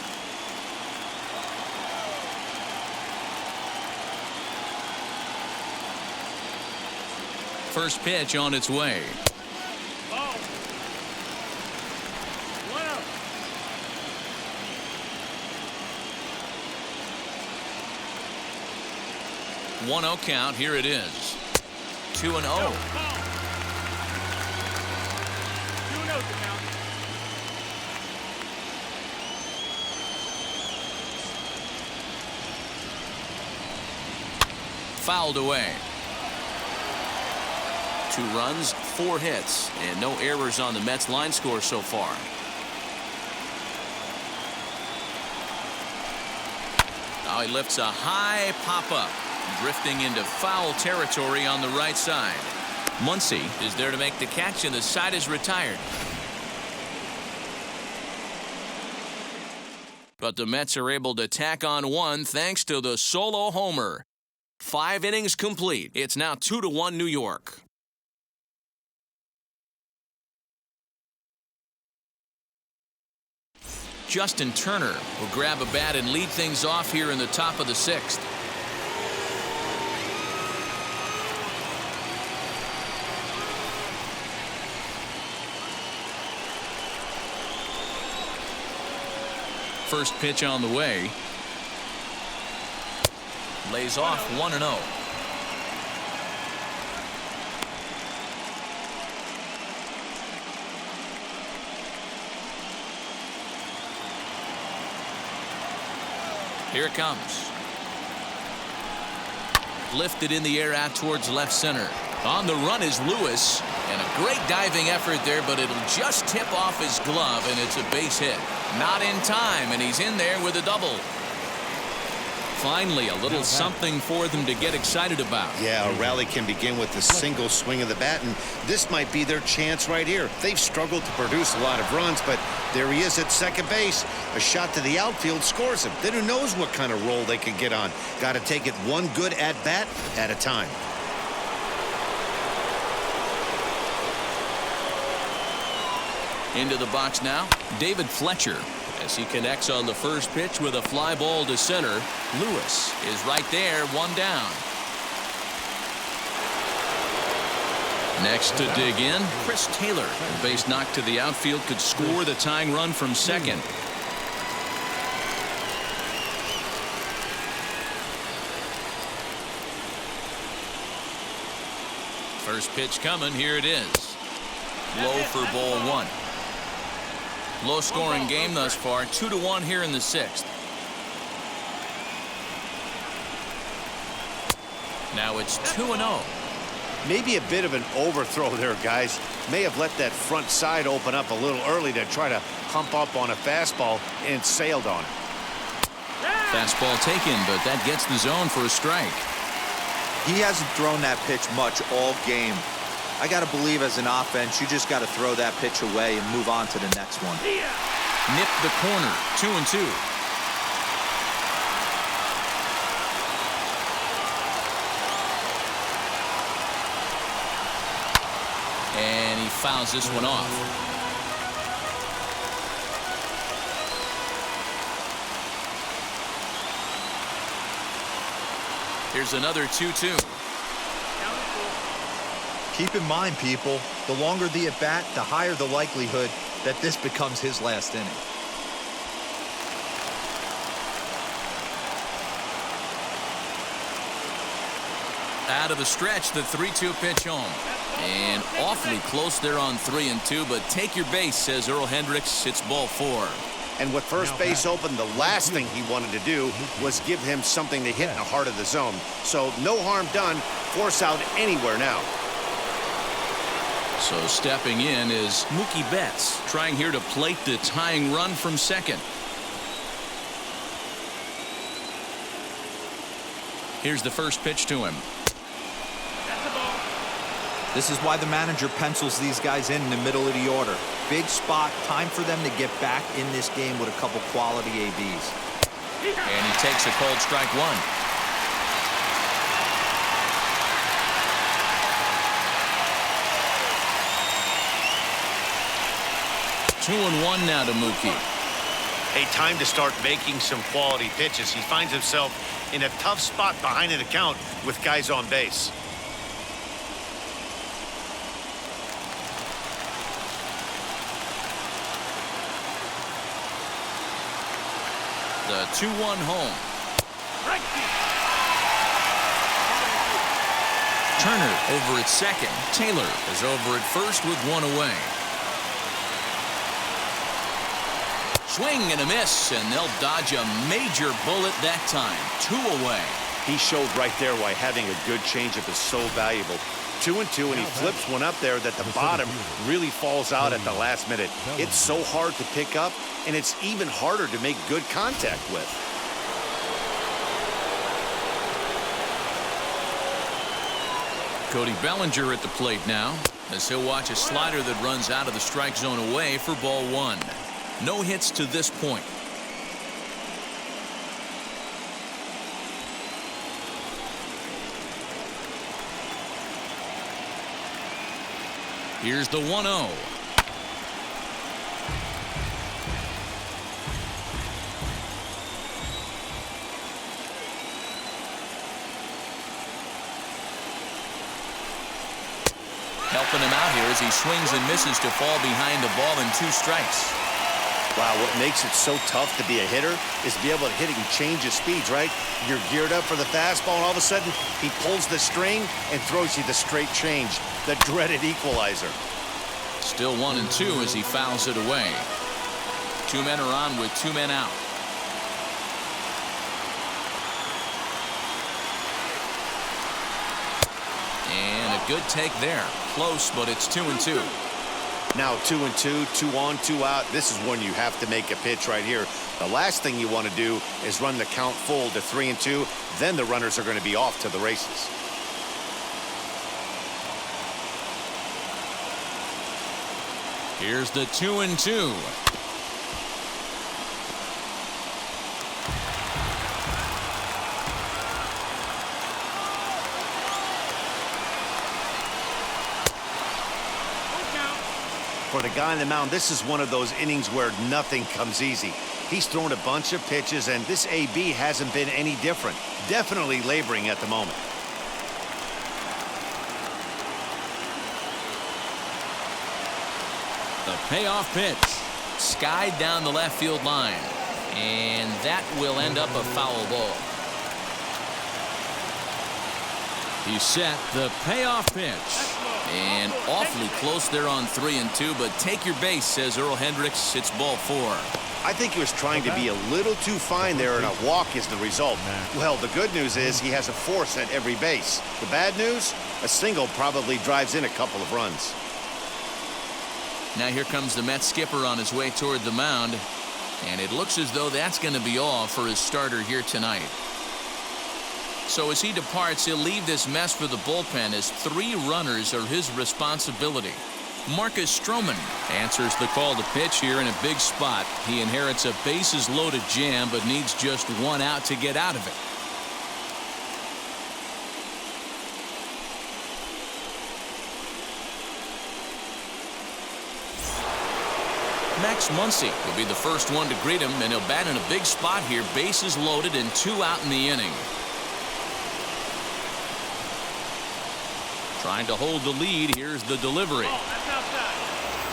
First pitch on its way. Ball. 1-0 count. Here it is. 2-0. Fouled away. 2 runs, 4 hits, and no errors on the Mets line score so far. Now he lifts a high pop-up, drifting into foul territory on the right side. Muncy is there to make the catch, and the side is retired. but the Mets are able to tack on one thanks to the solo homer. 5 innings complete. It's now 2-1 New York. Justin Turner will grab a bat and lead things off here in the top of the 6th. First pitch on the way. Lays off 1-0. Here it comes. Lifted in the air out towards left center. On the run is Lewis. And a great diving effort there, but it'll just tip off his glove, and it's a base hit. Not in time, and he's in there with a double. Finally, a little something for them to get excited about. Yeah, a rally can begin with a single swing of the bat, and this might be their chance right here. They've struggled to produce a lot of runs, but there he is at second base. A shot to the outfield scores him. Then who knows what kind of roll they can get on. Got to take it one good at-bat at a time. Into the box now, David Fletcher. As he connects on the first pitch with a fly ball to center. Lewis is right there, one down. Next to dig in, Chris Taylor. A base knock to the outfield could score the tying run from second. First pitch coming, here it is. Low for ball 1. Low-scoring game thus far, 2-1 here in the 6th. Now it's 2-0. Maybe a bit of an overthrow there, guys. May have let that front side open up a little early to try to hump up on a fastball and sailed on it. Fastball taken, but that gets the zone for a strike. He hasn't thrown that pitch much all game. I got to believe as an offense, you just got to throw that pitch away and move on to the next one. Nip the corner, 2-2. And he fouls this one off. Here's another 2-2. Keep in mind, people, the longer the at-bat, the higher the likelihood that this becomes his last inning. Out of the stretch, the 3-2 pitch home. And awfully close there on 3-2, but take your base, says Earl Hendricks. It's ball 4. And with first base open, the last thing he wanted to do was give him something to hit in the heart of the zone. So no harm done. Force out anywhere now. So stepping in is Mookie Betts, trying here to plate the tying run from second. Here's the first pitch to him. This is why the manager pencils these guys in the middle of the order. Big spot, time for them to get back in this game with a couple quality ABs. And he takes a cold strike 1. 2-1 now to Mookie. Hey, time to start making some quality pitches. He finds himself in a tough spot behind an account with guys on base. The 2-1 home. Turner over at second. Taylor is over at first with one away. Swing and a miss, and they'll dodge a major bullet that time. 2 away. He showed right there why having a good changeup is so valuable. 2-2, and he flips one up there that the bottom really falls out at the last minute. It's so hard to pick up, and it's even harder to make good contact with. Cody Bellinger at the plate now, as he'll watch a slider that runs out of the strike zone away for ball 1. No hits to this point. Here's the 1-0. Helping him out here as he swings and misses to fall behind the ball in 2 strikes. Wow, what makes it so tough to be a hitter is to be able to hit and change his speeds, right? You're geared up for the fastball, and all of a sudden, he pulls the string and throws you the straight change, the dreaded equalizer. Still 1-2 as he fouls it away. 2 men are on with 2 men out. And a good take there. Close, but it's 2-2. Now 2-2, 2 on, 2 out. This is when you have to make a pitch right here. The last thing you want to do is run the count full to 3-2. Then the runners are going to be off to the races. Here's the 2-2. For the guy on the mound, this is one of those innings where nothing comes easy. He's thrown a bunch of pitches, and this AB hasn't been any different. Definitely laboring at the moment. The payoff pitch. Skied down the left field line. And that will end up a foul ball. He's set the payoff pitch. And awfully close there on 3-2, but take your base, says Earl Hendricks. It's ball 4. I think he was trying to be a little too fine there, and a walk is the result. Well, the good news is he has a force at every base. The bad news, a single probably drives in a couple of runs. Now here comes the Mets skipper on his way toward the mound, and it looks as though that's going to be all for his starter here tonight. So as he departs, he'll leave this mess for the bullpen as 3 runners are his responsibility. Marcus Stroman answers the call to pitch here in a big spot. He inherits a bases-loaded jam, but needs just 1 out to get out of it. Max Muncy will be the first one to greet him, and he'll bat in a big spot here. Bases loaded and 2 out in the inning. Trying to hold the lead. Here's the delivery.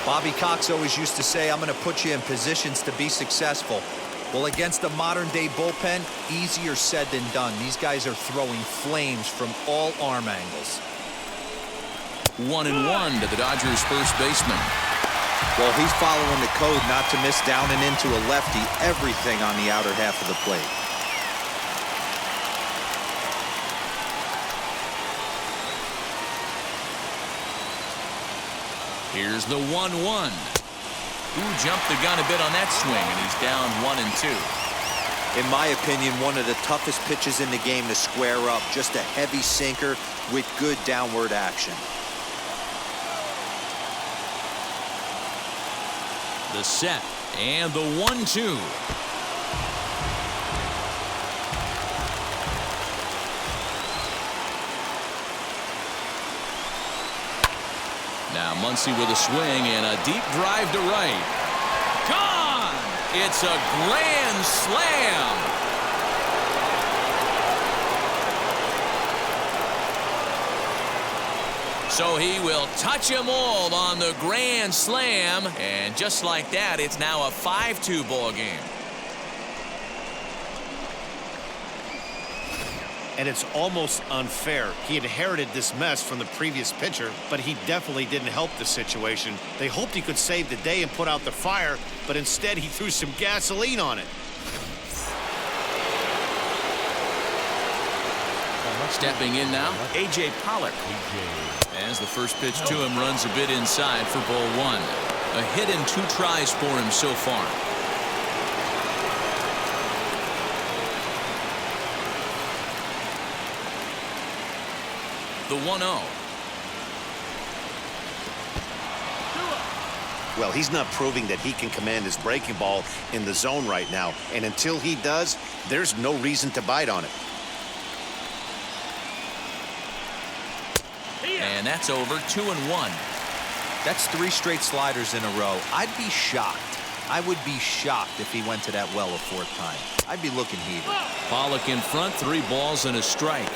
Bobby Cox always used to say, I'm going to put you in positions to be successful. Well, against a modern-day bullpen, easier said than done. These guys are throwing flames from all arm angles. 1-1 to the Dodgers' first baseman. Well, he's following the code not to miss down and into a lefty. Everything on the outer half of the plate. Here's the 1-1. Who jumped the gun a bit on that swing, and he's down 1-2. In my opinion, one of the toughest pitches in the game to square up. Just a heavy sinker with good downward action. The set and the 1-2. Now Muncy with a swing and a deep drive to right. Gone! It's a grand slam. So he will touch them all on the grand slam, and just like that, it's now a 5-2 ball game. And it's almost unfair. He inherited this mess from the previous pitcher, but he definitely didn't help the situation. They hoped he could save the day and put out the fire, but instead he threw some gasoline on it. Stepping in now, A.J. Pollock. As the first pitch to him runs a bit inside for ball 1. A hit and 2 tries for him so far. The 1-0. Well, he's not proving that he can command his breaking ball in the zone right now. And until he does, there's no reason to bite on it. And that's over. 2-1. That's 3 straight sliders in a row. I'd be shocked. I would be shocked if he went to that well a 4th time. I'd be looking heated. Pollock in front, 3 balls and a strike.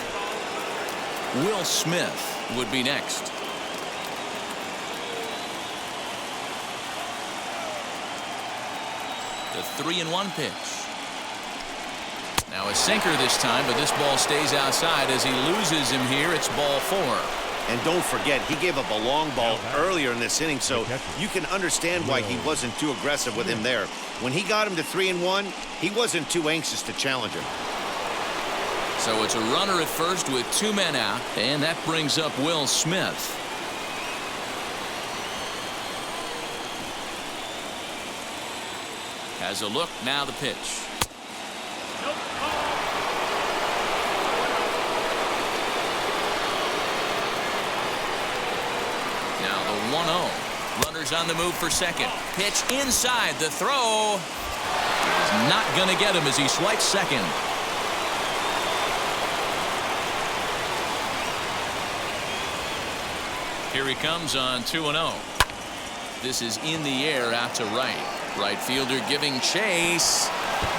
Will Smith would be next. The 3-1 pitch. Now a sinker this time, but this ball stays outside as he loses him here. It's ball 4. And don't forget, he gave up a long ball earlier in this inning, so you can understand why he wasn't too aggressive with him there. When he got him to 3-1, he wasn't too anxious to challenge him. So it's a runner at first with 2 men out, and that brings up Will Smith. Has a look, now the pitch. Now the 1-0. Runners on the move for second. Pitch inside. The throw is not going to get him as he swipes second. Here he comes on 2-0. This is in the air out to right. Right fielder giving chase,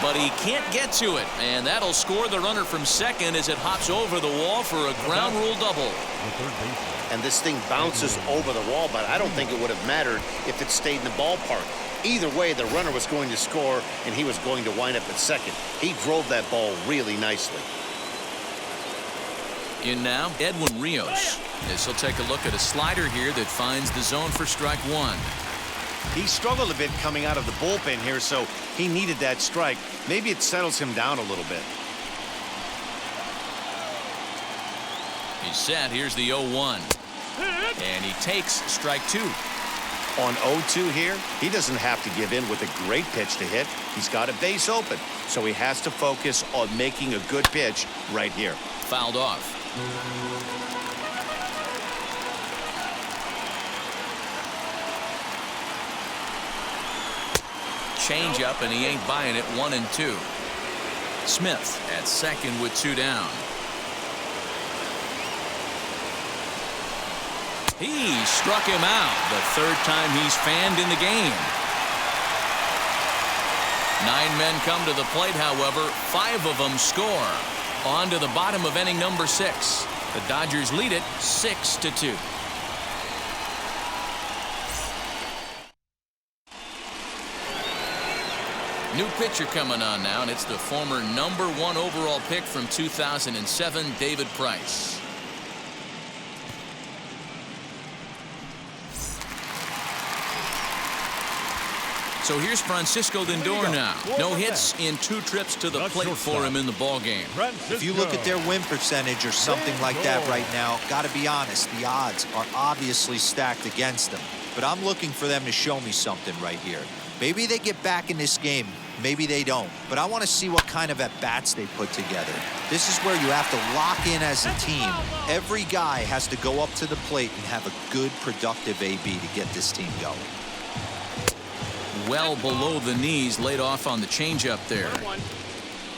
but he can't get to it, and that'll score the runner from second as it hops over the wall for a ground rule double. And this thing bounces over the wall, but I don't think it would have mattered if it stayed in the ballpark. Either way, the runner was going to score, and he was going to wind up at second. He drove that ball really nicely. In now, Edwin Rios. This will take a look at a slider here that finds the zone for strike 1. He struggled a bit coming out of the bullpen here, so he needed that strike. Maybe it settles him down a little bit. He's set. Here's the 0-1. And he takes strike 2. On 0-2 here, he doesn't have to give in with a great pitch to hit. He's got a base open, so he has to focus on making a good pitch right here. Fouled off. Change up, and he ain't buying it. 1-2. Smith at second with 2 down. He struck him out. The 3rd time he's fanned in the game. 9 men come to the plate, however. 5 of them score. On to the bottom of inning number 6. The Dodgers lead it 6-2. New pitcher coming on now, and it's the former #1 overall pick from 2007, David Price. So here's Francisco Lindor now. No hits in 2 trips to the plate for him in the ballgame. If you look at their win percentage or something like that right now, got to be honest, the odds are obviously stacked against them. But I'm looking for them to show me something right here. Maybe they get back in this game. Maybe they don't. But I want to see what kind of at-bats they put together. This is where you have to lock in as a team. Every guy has to go up to the plate and have a good, productive AB to get this team going. Well below the knees, laid off on the changeup there.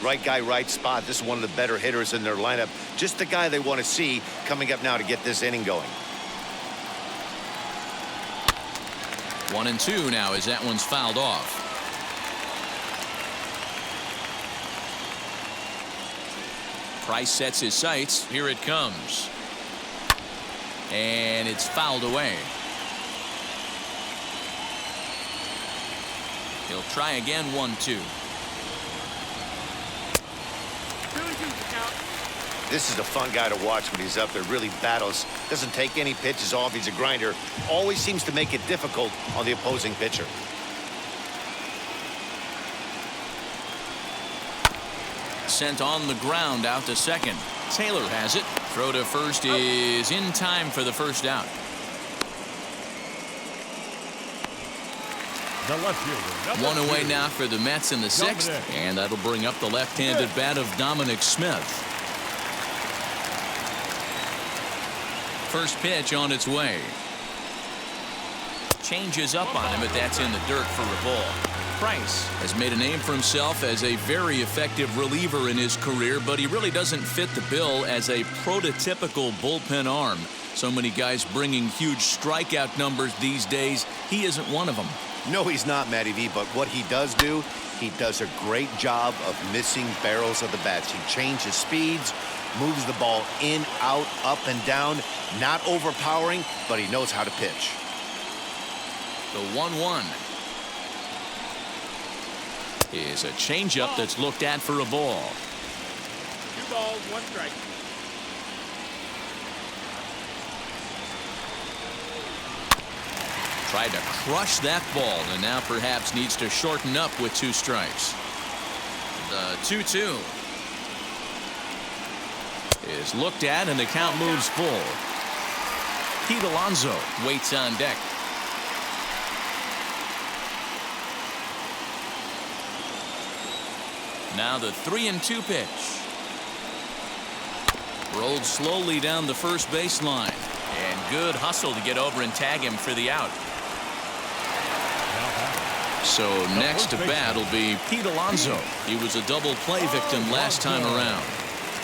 Right guy, right spot. This is one of the better hitters in their lineup. Just the guy they want to see coming up now to get this inning going. 1-2 now as that one's fouled off. Price sets his sights. Here it comes. And it's fouled away. He'll try again. 1-2. This is a fun guy to watch when he's up there. Really battles. Doesn't take any pitches off. He's a grinder. Always seems to make it difficult on the opposing pitcher. Sent on the ground out to second. Taylor has it. Throw to first is in time for the first out. The left fielder, One away now for the Mets in the 6th, and that'll bring up the left-handed bat of Dominic Smith. First pitch on its way. Changes up on him, but that's in the dirt for a ball. Price has made a name for himself as a very effective reliever in his career, but he really doesn't fit the bill as a prototypical bullpen arm. So many guys bringing huge strikeout numbers these days. He isn't one of them. No, he's not, Matty V, but what he does do, he does a great job of missing barrels of the bats. He changes speeds, moves the ball in, out, up, and down. Not overpowering, but he knows how to pitch. The 1-1 is a changeup that's looked at for a ball. 2 balls, 1 strike. Tried to crush that ball and now perhaps needs to shorten up with 2 strikes. The 2-2 is looked at and the count moves full. Pete Alonso waits on deck. Now the 3-2 pitch. Rolled slowly down the first baseline. And good hustle to get over and tag him for the out. So next to bat will be Pete Alonso. He was a double play victim last time around.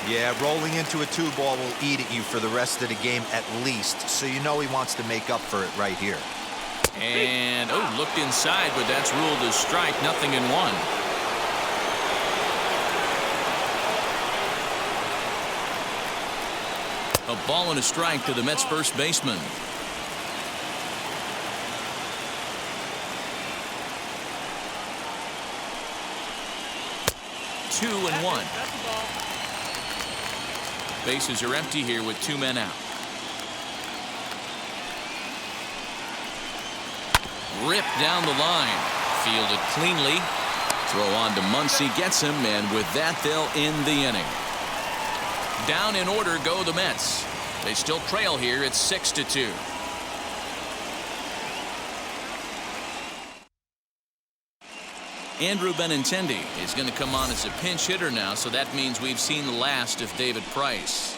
Yeah, rolling into a 2-ball will eat at you for the rest of the game at least. So you know he wants to make up for it right here. And, oh, looked inside, but that's ruled as strike. Nothing in 1. A ball and a strike to the Mets first baseman. Two and 1. Bases are empty here with 2 men out. Ripped down the line. Fielded cleanly. Throw on to Muncy, gets him, and with that they'll end the inning. Down in order go the Mets. They still trail here. It's 6-2. Andrew Benintendi is going to come on as a pinch hitter now, so that means we've seen the last of David Price.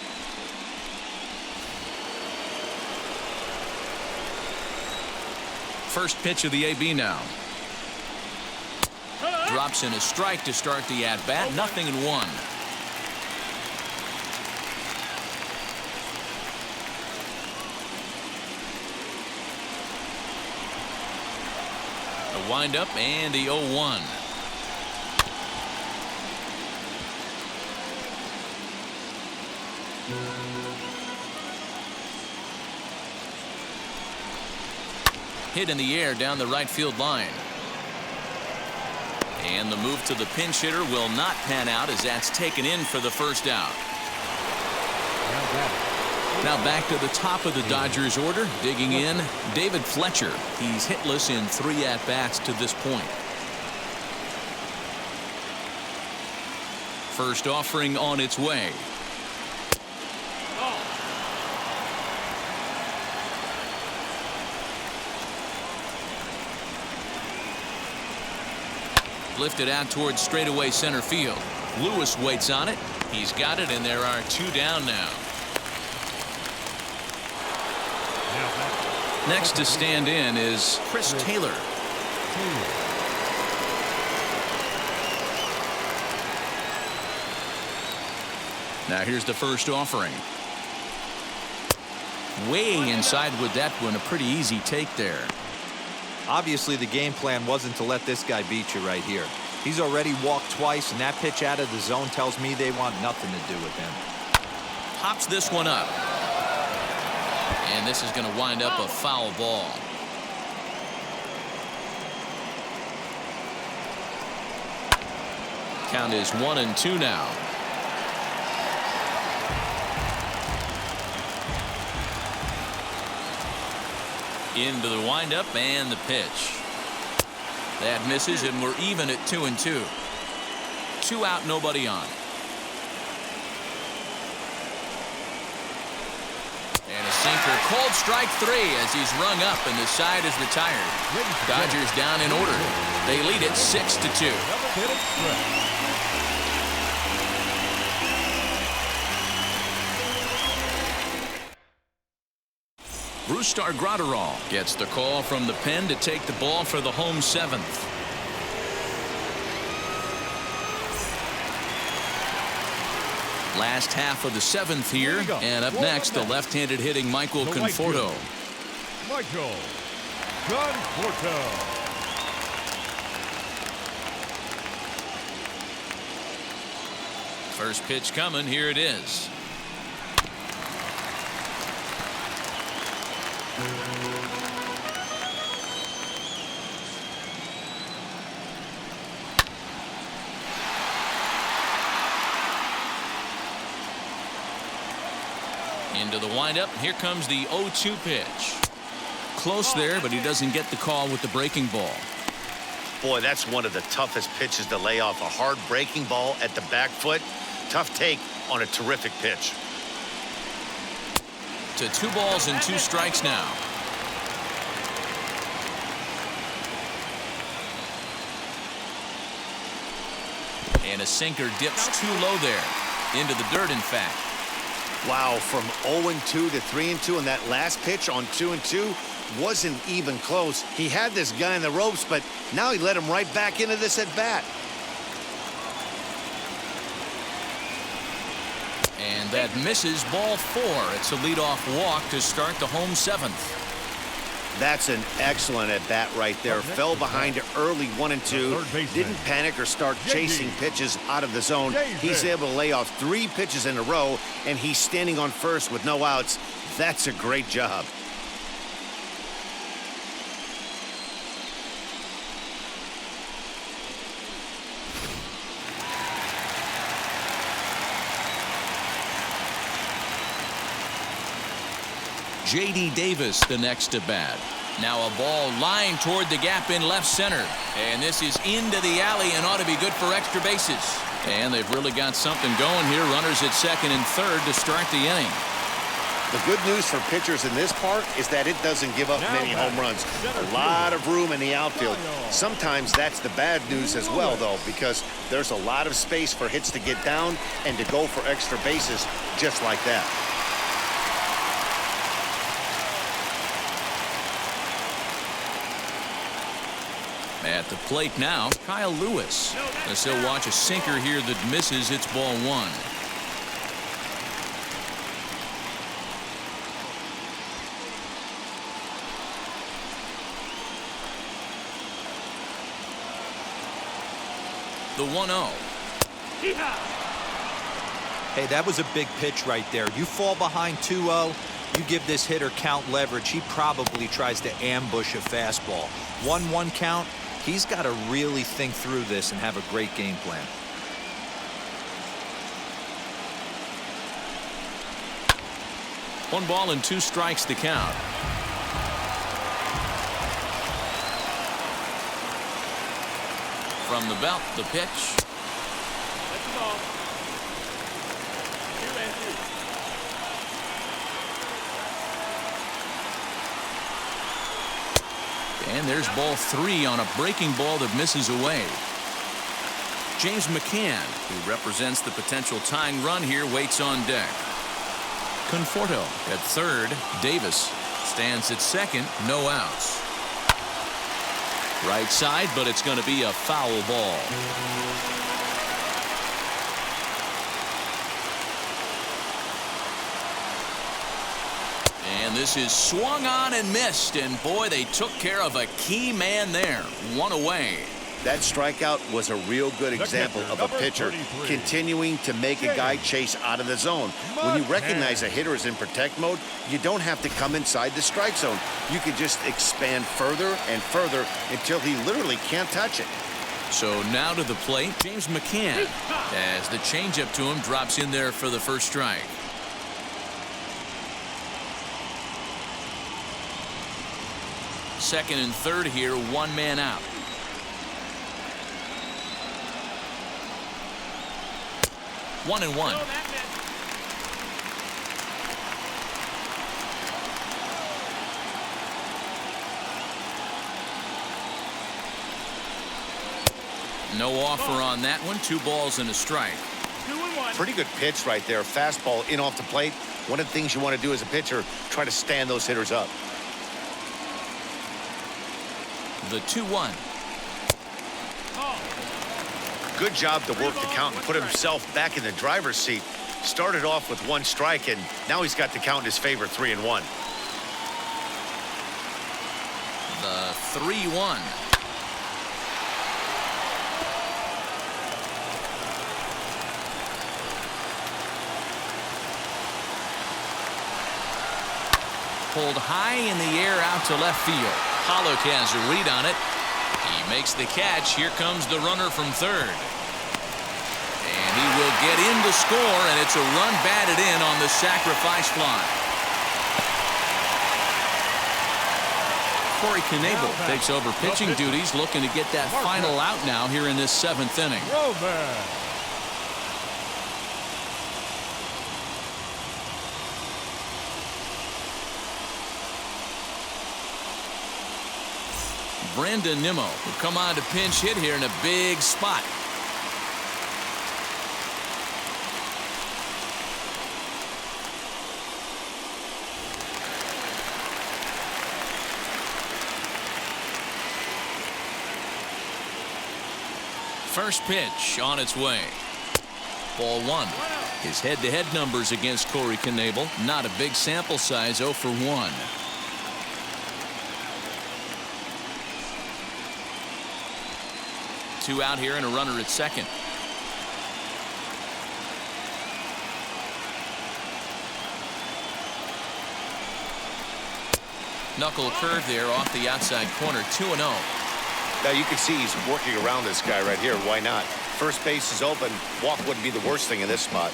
First pitch of the AB now. Drops in a strike to start the at-bat. Nothing in 1. A windup and the 0-1. Hit in the air down the right field line. And the move to the pinch hitter will not pan out as that's taken in for the first out. Now back to the top of the Dodgers order. Digging in, David Fletcher. He's hitless in 3 at-bats to this point. First offering on its way. Lifted out towards straightaway center field. Lewis waits on it. He's got it, and there are 2 down now. Next to stand in is Chris Taylor. Now here's the first offering. Way inside with that one. A pretty easy take there. Obviously, the game plan wasn't to let this guy beat you right here. He's already walked twice, and that pitch out of the zone tells me they want nothing to do with him. Pops this one up. And this is going to wind up a foul ball. Count is 1-2 now. Into the windup and the pitch. That misses, and we're even at 2-2. 2 out, nobody on. And a sinker, cold strike 3 as he's rung up and the side is retired. Dodgers down in order. They lead it 6-2. Brusdar Graterol gets the call from the pen to take the ball for the home 7th. Last half of the 7th here. And up next, the left-handed hitting Michael Conforto. Michael Conforto. First pitch coming. Here it is. Into the windup. Here comes the 0-2 pitch. Close there, but he doesn't get the call with the breaking ball. Boy, that's one of the toughest pitches to lay off. A hard breaking ball at the back foot. Tough take on a terrific pitch. To 2 balls and 2 strikes now. And a sinker dips too low there. Into the dirt, in fact. Wow, from 0-2 to 3-2, and that last pitch on 2-2 wasn't even close. He had this guy in the ropes, but now he let him right back into this at bat. And that misses, ball 4. It's a leadoff walk to start the home 7th. That's an excellent at bat right there. Fell behind early 1-2. Didn't panic or start chasing pitches out of the zone. He's able to lay off 3 pitches in a row, and he's standing on first with no outs. That's a great job. J.D. Davis, the next to bat. Now a ball lined toward the gap in left center. And this is into the alley and ought to be good for extra bases. And they've really got something going here. Runners at second and third to start the inning. The good news for pitchers in this park is that it doesn't give up many home runs. A lot of room in the outfield. Sometimes that's the bad news as well, though, because there's a lot of space for hits to get down and to go for extra bases just like that. At the plate now, Kyle Lewis. As he'll watch a sinker here that misses. It's ball 1. The 1-0. Hey, that was a big pitch right there. You fall behind 2-0, you give this hitter count leverage. He probably tries to ambush a fastball. 1-1 count. He's got to really think through this and have a great game plan. One ball and 2 strikes to count. From the belt, the pitch. That's the ball. 2-2. And there's ball 3 on a breaking ball that misses away. James McCann, who represents the potential tying run here, waits on deck. Conforto at third. Davis stands at second. No outs. Right side, but it's going to be a foul ball. And this is swung on and missed, and boy, they took care of a key man there. 1 away. That strikeout was a real good example of a pitcher continuing to make a guy chase out of the zone. When you recognize a hitter is in protect mode, you don't have to come inside the strike zone. You can just expand further and further until he literally can't touch it. So now to the plate, James McCann, as the changeup to him drops in there for the first strike. Second and third here, 1 man out. One and one. No offer on that one. 2 balls and a strike. 2-1. Pretty good pitch right there. Fastball in off the plate. One of the things you want to do as a pitcher, try to stand those hitters up. The 2-1. Good job to work the count and put himself back in the driver's seat. Started off with 1 strike, and now he's got the count in his favor, 3-1. The 3-1. Pulled high in the air out to left field. Pollock has a read on it. He makes the catch. Here comes the runner from third. And he will get in to score, and it's a run batted in on the sacrifice fly. Corey Knebel takes over pitching duties, looking to get that final out now here in this 7th inning. Brandon Nimmo will come on to pinch hit here in a big spot. First pitch on its way. Ball 1. His head-to-head numbers against Corey Knebel. Not a big sample size, 0 for 1. Two out here and a runner at second. Knuckle curve there off the outside corner. 2-0. Now you can see he's working around this guy right here. Why not? First base is open. Walk wouldn't be the worst thing in this spot.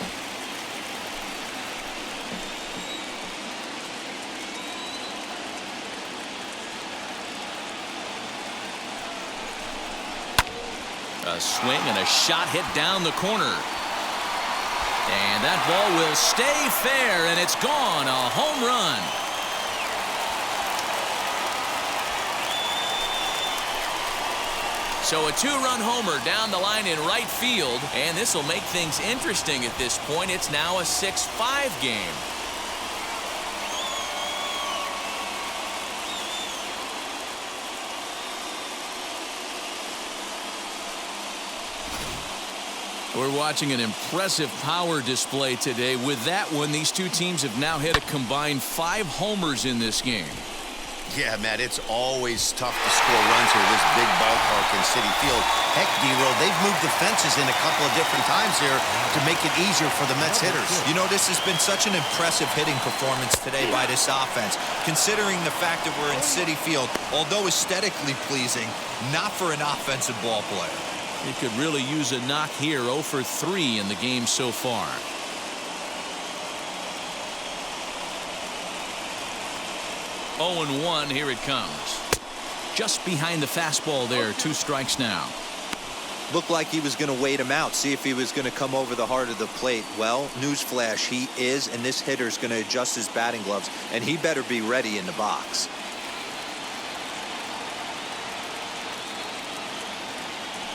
A swing and a shot hit down the corner. And that ball will stay fair, and it's gone. A home run. So a 2-run homer down the line in right field, and this will make things interesting at this point. It's now a 6-5 game. We're watching an impressive power display today. With that one, these two teams have now hit a combined 5 homers in this game. Yeah, Matt, it's always tough to score runs here at this big ballpark in Citi Field. Heck, D-Row, they've moved the fences in a couple of different times here to make it easier for the Mets hitters. You know, this has been such an impressive hitting performance today by this offense, considering the fact that we're in Citi Field, although aesthetically pleasing, not for an offensive ball player. He could really use a knock here. 0 for 3 in the game so far. Oh and 1. Here it comes. Just behind the fastball there. 2 strikes now. Looked like he was going to wait him out, see if he was going to come over the heart of the plate. Well, newsflash, he is, and this hitter's going to adjust his batting gloves, and he better be ready in the box.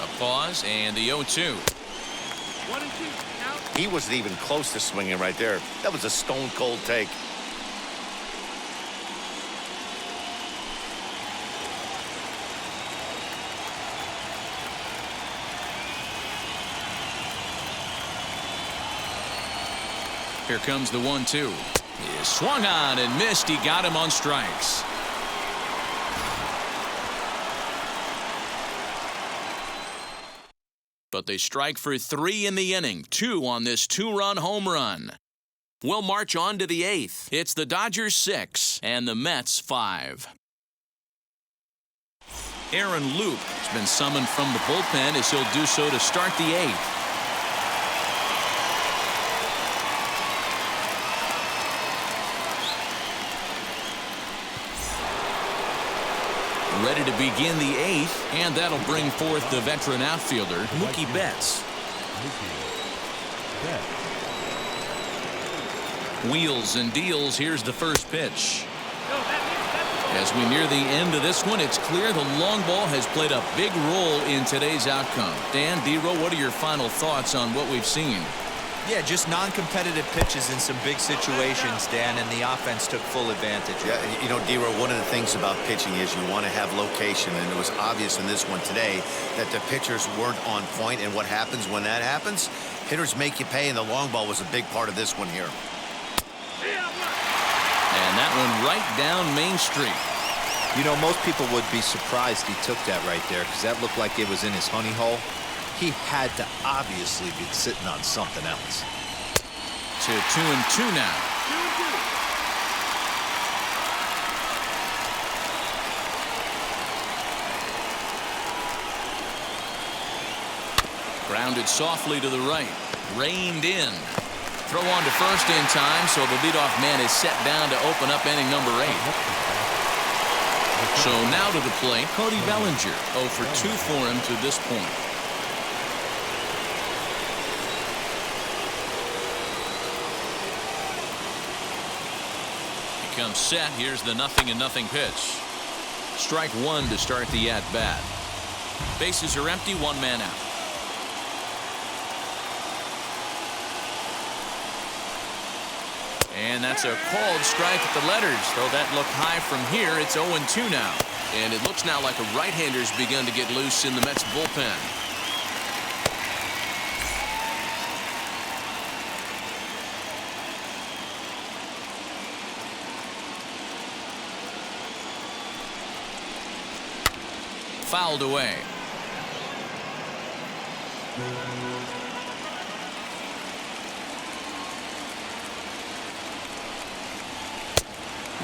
A pause and the 0-2. 1 and 2. Out. He wasn't even close to swinging right there. That was a stone-cold take. Here comes the 1-2. He is swung on and missed. He got him on strikes. But they strike for 3 in the inning. 2 on this 2-run home run. We'll march on to the 8th. It's the Dodgers 6 and the Mets 5. Aaron Loup has been summoned from the bullpen as he'll do so to start the 8th. Ready to begin the 8th, and that'll bring forth the veteran outfielder, Mookie Betts. Wheels and deals. Here's the first pitch. As we near the end of this one, it's clear the long ball has played a big role in today's outcome. Dan, D-Row, what are your final thoughts on what we've seen? Yeah, just non-competitive pitches in some big situations, Dan, and the offense took full advantage. Yeah, you know, D-Row, one of the things about pitching is you want to have location, and it was obvious in this one today that the pitchers weren't on point, and what happens when that happens? Hitters make you pay, and the long ball was a big part of this one here. And that one right down Main Street. You know, most people would be surprised he took that right there because that looked like it was in his honey hole. He had to obviously be sitting on something else. To 2-2 now. 2-2. Grounded softly to the right. Reined in. Throw on to first in time, so the leadoff man is set down to open up inning number 8. So now to the plate, Cody Bellinger. 0 for 2 for him to this point. He comes set. Here's the 0-0 pitch. Strike 1 to start the at-bat. Bases are empty, 1 man out. And that's a called strike at the letters. Though that looked high from here, it's 0-2 now. And it looks now like a right-hander's begun to get loose in the Mets bullpen. Fouled away.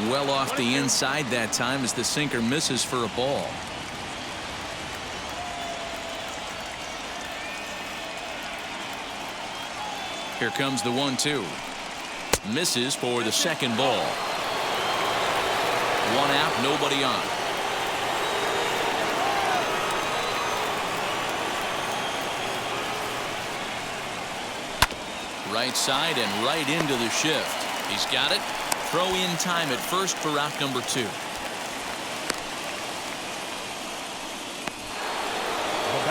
Well off the inside that time as the sinker misses for a ball. Here comes the 1-2. Misses for the second ball. 1 out, nobody on. Right side and right into the shift. He's got it. Throw in time at first for out number 2.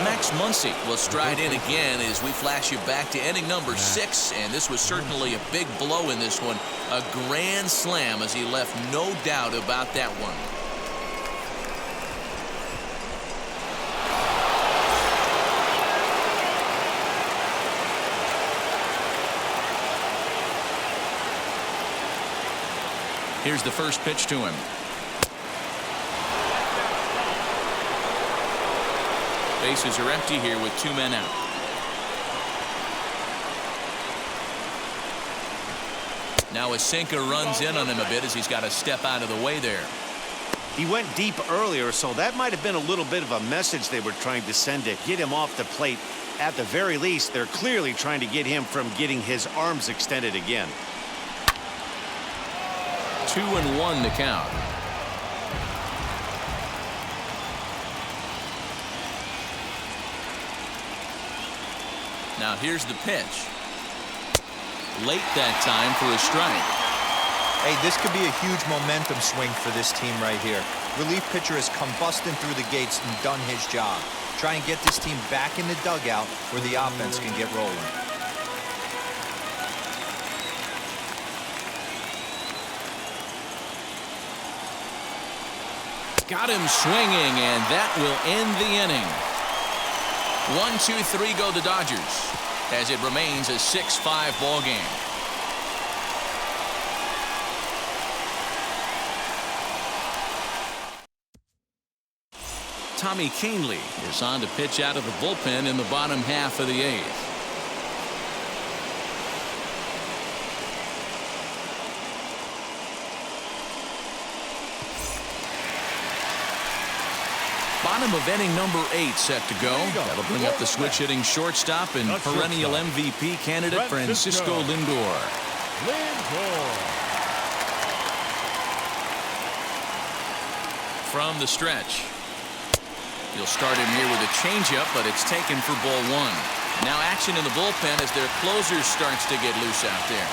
Max Muncy will stride in again as we flash you back to inning number 6, and this was certainly a big blow in this one. A grand slam as he left no doubt about that one. Here's the first pitch to him. Bases are empty here with 2 men out. Now a sinker runs in on him a bit as he's got to step out of the way there. He went deep earlier, so that might have been a little bit of a message they were trying to send to get him off the plate. At the very least, they're clearly trying to get him from getting his arms extended again. 2-1 the count. Now here's the pitch. Late that time for a strike. Hey, this could be a huge momentum swing for this team right here. Relief pitcher has come busting through the gates and done his job. Try and get this team back in the dugout where the offense can get rolling. Got him swinging, and that will end the inning. 1-2-3 go the Dodgers as it remains a 6-5 ball game. Tommy Kahnle is on to pitch out of the bullpen in the bottom half of the 8th. Bottom of inning number 8 set to go. That'll bring up the switch hitting shortstop and perennial MVP candidate Francisco Lindor. From the stretch. He'll start him here with a changeup, but it's taken for ball 1. Now action in the bullpen as their closer starts to get loose out there.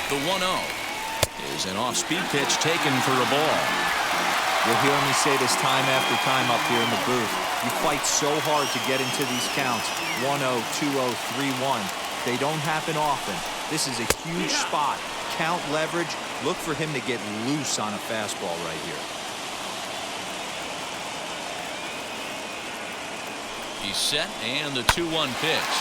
The 1-0 is an off-speed pitch taken for a ball. You'll hear me say this time after time up here in the booth. You fight so hard to get into these counts. 1-0, 2-0, 3-1. They don't happen often. This is a huge spot. Count leverage. Look for him to get loose on a fastball right here. He's set, and the 2-1 pitch.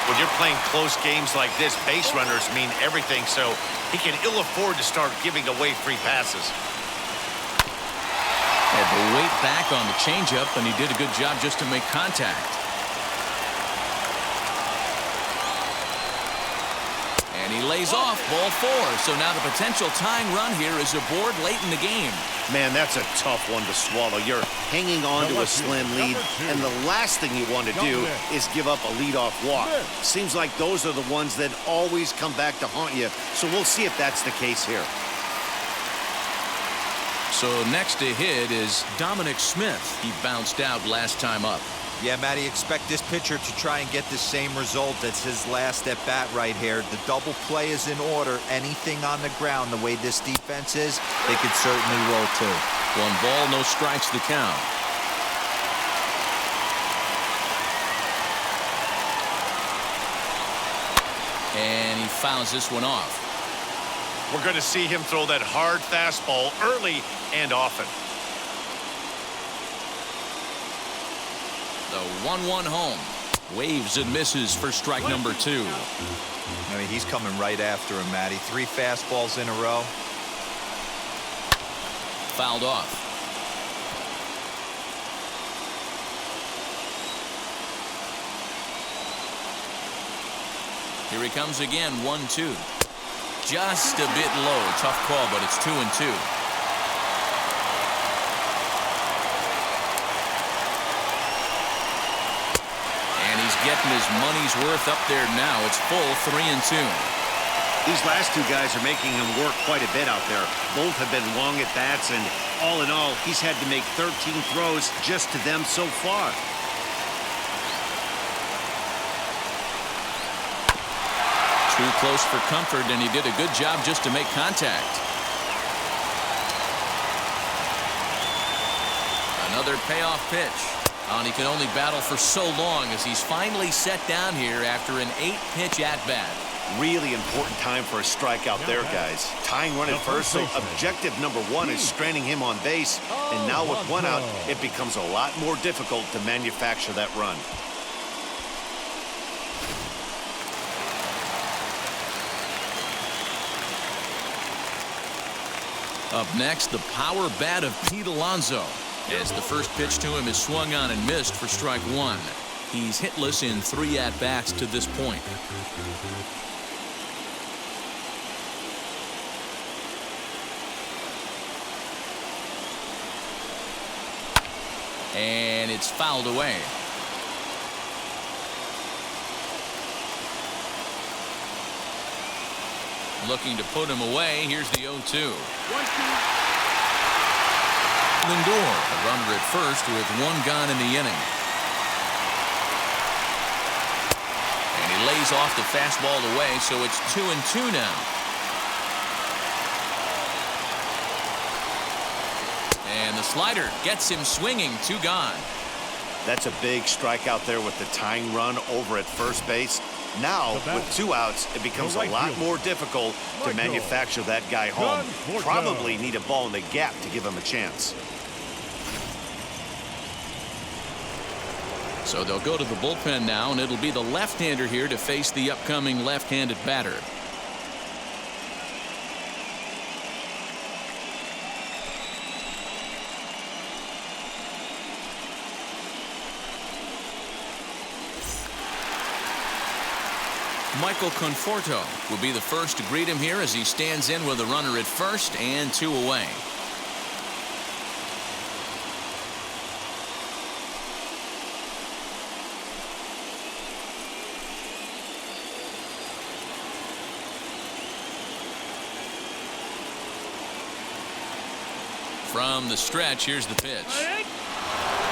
When you're playing close games like this, base runners mean everything, so he can ill afford to start giving away free passes. Had to wait back on the changeup, and he did a good job just to make contact. And he lays off ball 4. So now the potential tying run here is aboard late in the game. Man, that's a tough one to swallow. You're hanging on to a slim lead, and the last thing you want to do is give up a leadoff walk. Seems like those are the ones that always come back to haunt you, so we'll see if that's the case here. So next to hit is Dominic Smith. He bounced out last time up. Yeah, Matty, expect this pitcher to try and get the same result as his last at bat right here. The double play is in order. Anything on the ground, the way this defense is, they could certainly roll too. 1 ball, no strikes the count. And he fouls this one off. We're going to see him throw that hard fastball early and often. The 1-1 home. Waves and misses for strike number 2. I mean, he's coming right after him, Matty. 3 fastballs in a row. Fouled off. Here he comes again, 1-2. Just a bit low. Tough call, but it's 2-2. Getting his money's worth up there now. It's full 3-2. These last 2 guys are making him work quite a bit out there. Both have been long at bats, and all in all, he's had to make 13 throws just to them so far. Too close for comfort, and he did a good job just to make contact. Another payoff pitch. And he can only battle for so long as he's finally set down here after an 8-pitch at-bat. Really important time for a strikeout there, guys. Tying run at first, so objective number 1 is stranding him on base. And now with 1 out, it becomes a lot more difficult to manufacture that run. Up next, the power bat of Pete Alonso. As the first pitch to him is swung on and missed for strike 1. He's hitless in 3 at-bats to this point. And it's fouled away. Looking to put him away. Here's the 0-2. Lindor, a runner at first with 1 gone in the inning. And he lays off the fastball away, so it's 2-2 now. And the slider gets him swinging. 2 gone. That's a big strikeout there with the tying run over at first base. Now, with 2 outs, it becomes a lot more difficult to manufacture that guy home. Probably need a ball in the gap to give him a chance. So they'll go to the bullpen now, and it'll be the left-hander here to face the upcoming left-handed batter. Michael Conforto will be the first to greet him here as he stands in with a runner at first and 2 away. From the stretch, here's the pitch.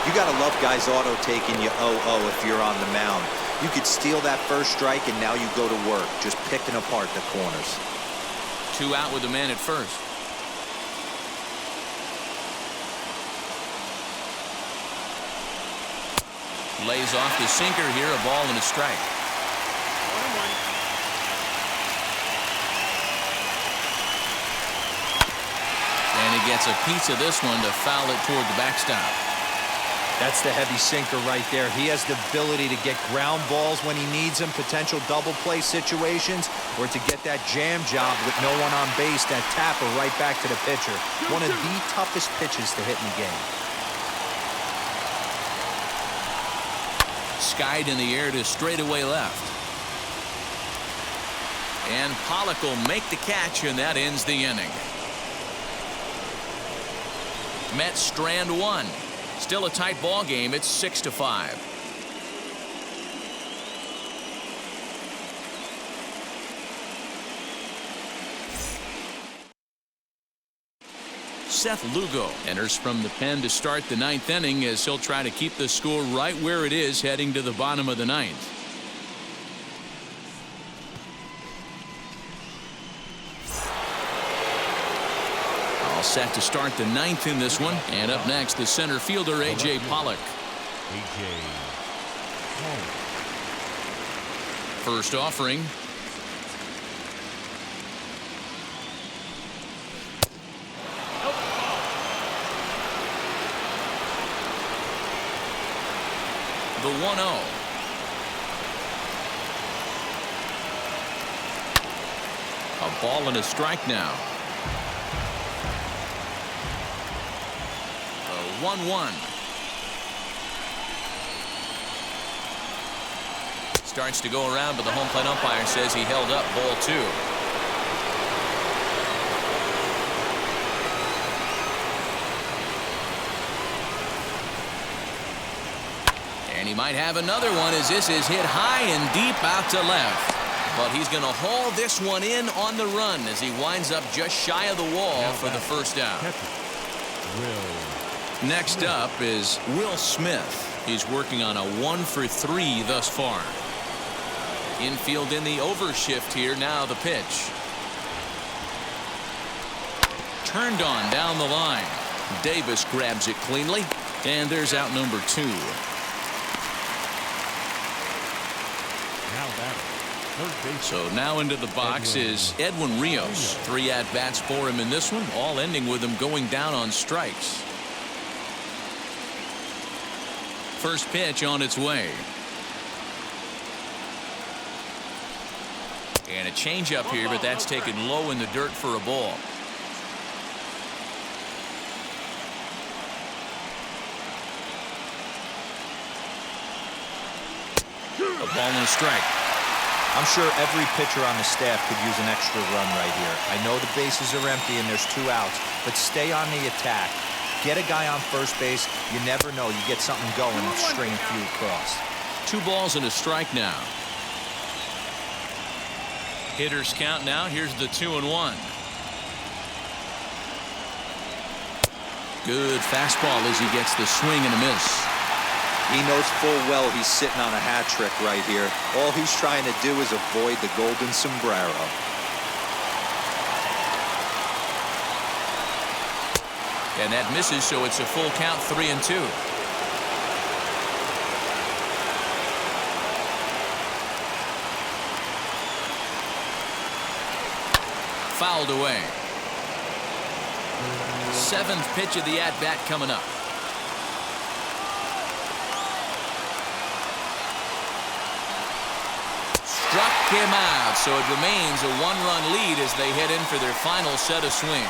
You got to love guys auto-taking you 0-0 if you're on the mound. You could steal that first strike, and now you go to work, just picking apart the corners. 2 out with the man at first. Lays off the sinker here, a ball and a strike. 1-1. And he gets a piece of this one to foul it toward the backstop. That's the heavy sinker right there. He has the ability to get ground balls when he needs them, potential double play situations, or to get that jam job with no one on base, that tapper right back to the pitcher. One of the toughest pitches to hit in the game. Skied in the air to straightaway left. And Pollock will make the catch, and that ends the inning. Mets strand 1. Still a tight ball game. It's 6-5. Seth Lugo enters from the pen to start the 9th inning as he'll try to keep the score right where it is heading to the bottom of the 9th. All set to start the 9th in this one. And up next, the center fielder, A.J. Pollock. First offering. The 1-0. A ball and a strike now. 1-1. Starts to go around, but the home plate umpire says he held up ball 2. And he might have another one as this is hit high and deep out to left. But he's going to haul this one in on the run as he winds up just shy of the wall for the first out. Next up is Will Smith. He's working on a 1-for-3 thus far. Infield in the overshift here. Now the pitch. Turned on down the line. Davis grabs it cleanly. And there's out number 2. So now into the box is Edwin Rios. 3 at-bats for him in this one, all ending with him going down on strikes. First pitch on its way. And a changeup here, but that's taken low in the dirt for a ball. A ball and a strike. I'm sure every pitcher on the staff could use an extra run right here. I know the bases are empty and there's 2 outs, but stay on the attack. Get a guy on first base. You never know. You get something going and string a few across. 2 balls and a strike now. Hitters count now. Here's the 2-1. Good fastball as he gets the swing and a miss. He knows full well he's sitting on a hat trick right here. All he's trying to do is avoid the golden sombrero. And that misses, so it's a full count, 3-2. Fouled away. 7th pitch of the at-bat coming up. Struck him out, so it remains a 1-run lead as they head in for their final set of swings.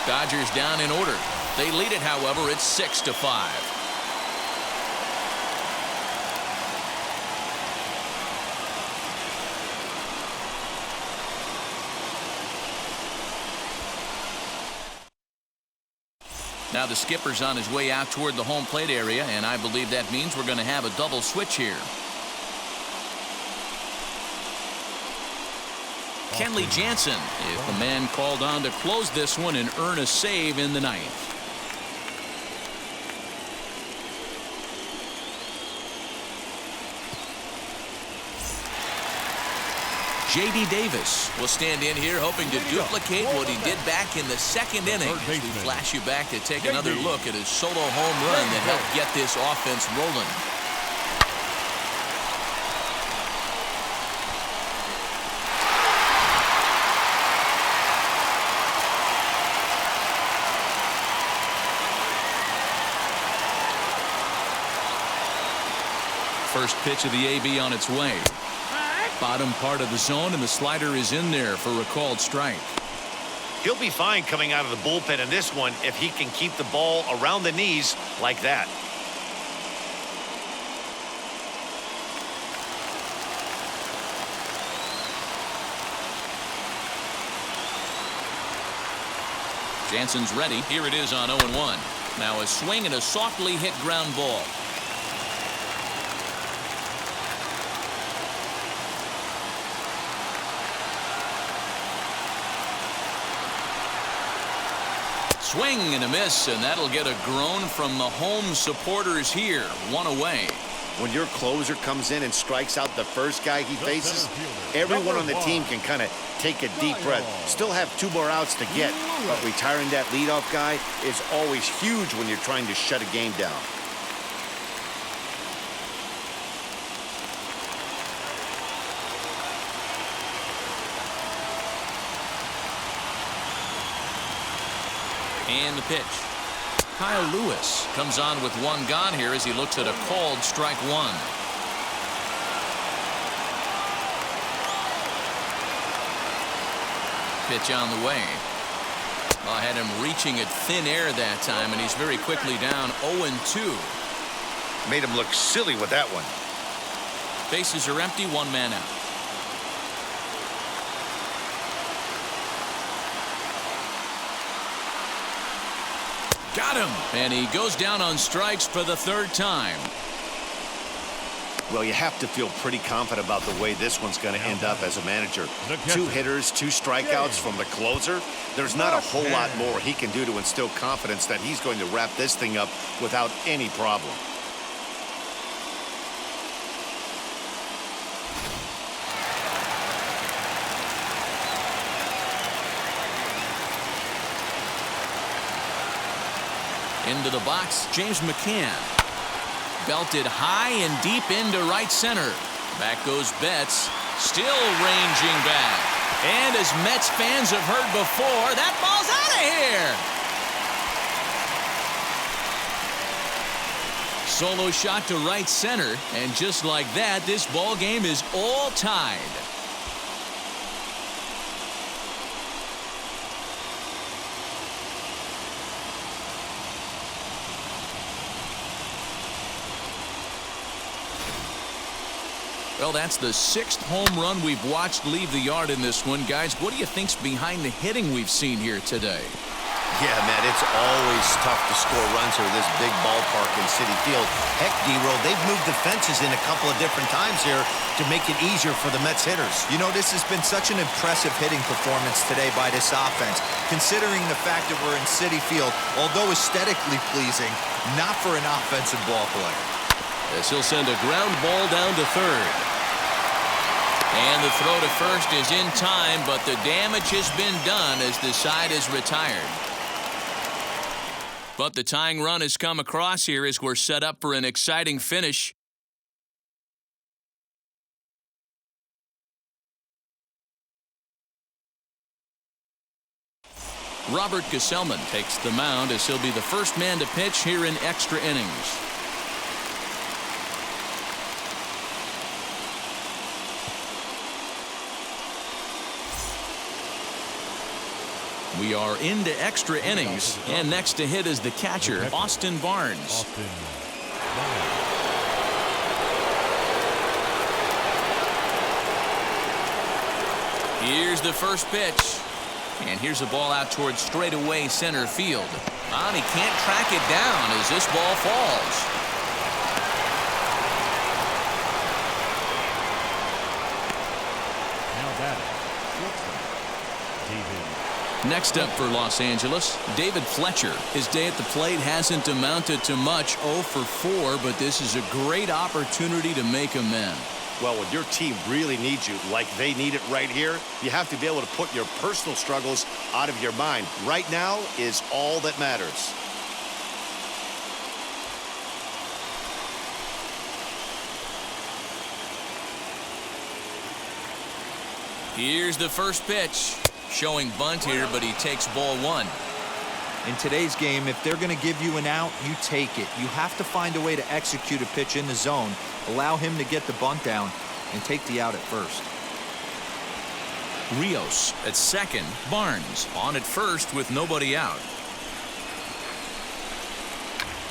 Dodgers down in order. They lead it, however. It's 6-5. Now the skipper's on his way out toward the home plate area, and I believe that means we're going to have a double switch here. Kenley Jansen is the man called on to close this one and earn a save in the 9th. J.D. Davis will stand in here hoping to duplicate what he did back in the second inning. As we flash you back to take another look at his solo home run that helped get this offense rolling. First pitch of the AB on its way. Bottom part of the zone, and the slider is in there for a called strike. He'll be fine coming out of the bullpen in this one if he can keep the ball around the knees like that. Jansen's ready. Here it is on 0-1. Now a swing and a softly hit ground ball. Swing and a miss, and that'll get a groan from the home supporters here. One away. When your closer comes in and strikes out the first guy he faces, everyone on the team can kind of take a deep breath. Still have 2 more outs to get, but retiring that leadoff guy is always huge when you're trying to shut a game down. And the pitch. Kyle Lewis comes on with 1 gone here as he looks at a called strike 1. Pitch on the way. I had him reaching at thin air that time, and he's very quickly down 0-2. Made him look silly with that one. Bases are empty, 1 man out. Got him, and he goes down on strikes for the 3rd time. Well, you have to feel pretty confident about the way this one's going to end up as a manager. 2 hitters, 2 strikeouts from the closer. There's not a whole lot more he can do to instill confidence that he's going to wrap this thing up without any problem. Into the box, James McCann. Belted high and deep into right center. Back goes Betts, still ranging back. And as Mets fans have heard before, that ball's out of here. Solo shot to right center, and just like that, this ball game is all tied. Well, that's the 6th home run we've watched leave the yard in this one. Guys, what do you think's behind the hitting we've seen here today? Yeah, Matt, it's always tough to score runs here at this big ballpark in Citi Field. Heck, D-Roll, they've moved the fences in a couple of different times here to make it easier for the Mets hitters. You know, this has been such an impressive hitting performance today by this offense, considering the fact that we're in Citi Field, although aesthetically pleasing, not for an offensive ball player. This will send a ground ball down to 3rd. And the throw to first is in time, but the damage has been done as the side is retired. But the tying run has come across here as we're set up for an exciting finish. Robert Gesellman takes the mound as he'll be the first man to pitch here in extra innings. We are into extra innings, and next to hit is the catcher, Austin Barnes. Here's the first pitch. And here's a ball out towards straightaway center field. And he can't track it down as this ball falls. Next up for Los Angeles, David Fletcher. His day at the plate hasn't amounted to much, 0 for 4, but this is a great opportunity to make amends. Well, when your team really needs you, like they need it right here, you have to be able to put your personal struggles out of your mind. Right now is all that matters. Here's the first pitch. Showing bunt here, but he takes ball one. In today's game, if they're going to give you an out, you take it. You have to find a way to execute a pitch in the zone, allow him to get the bunt down, and take the out at first. Rios at second. Barnes on at first with nobody out.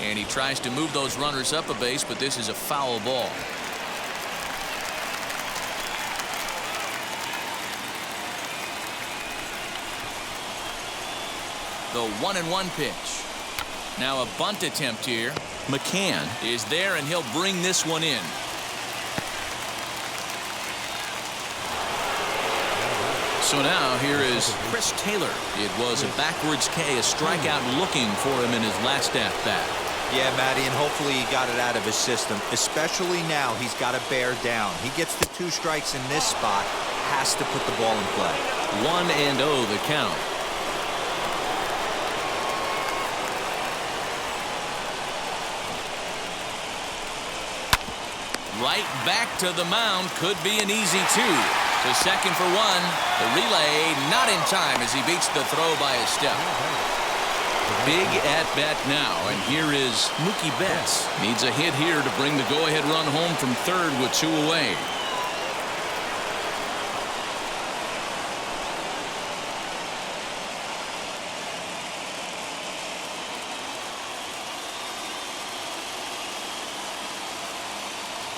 And he tries to move those runners up a base, but this is a foul ball. The 1-1 pitch. Now a bunt attempt here. McCann is there, and he'll bring this one in. So now here is Chris Taylor. It was a backwards K, a strikeout looking for him in his last at-bat. Yeah, Matty, and hopefully he got it out of his system. Especially now, he's got to bear down. He gets the 2 strikes in this spot, has to put the ball in play. 1-0 the count. Right back to the mound. Could be an easy 2. To second for 1. The relay not in time as he beats the throw by a step. Big at bat now, and here is Mookie Betts. Needs a hit here to bring the go-ahead run home from third with 2 away.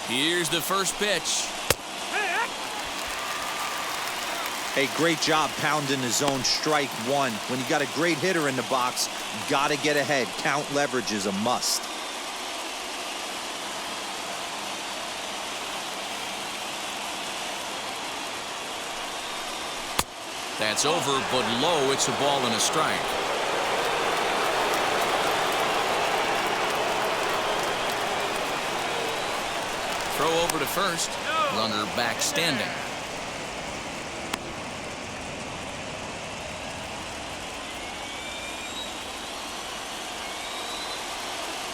Here's the first pitch. Hey, great job pounding the zone. Strike 1. When you got a great hitter in the box, you got to get ahead. Count leverage is a must. That's over, but low. It's a ball and a strike. Throw over to first. Runner back standing.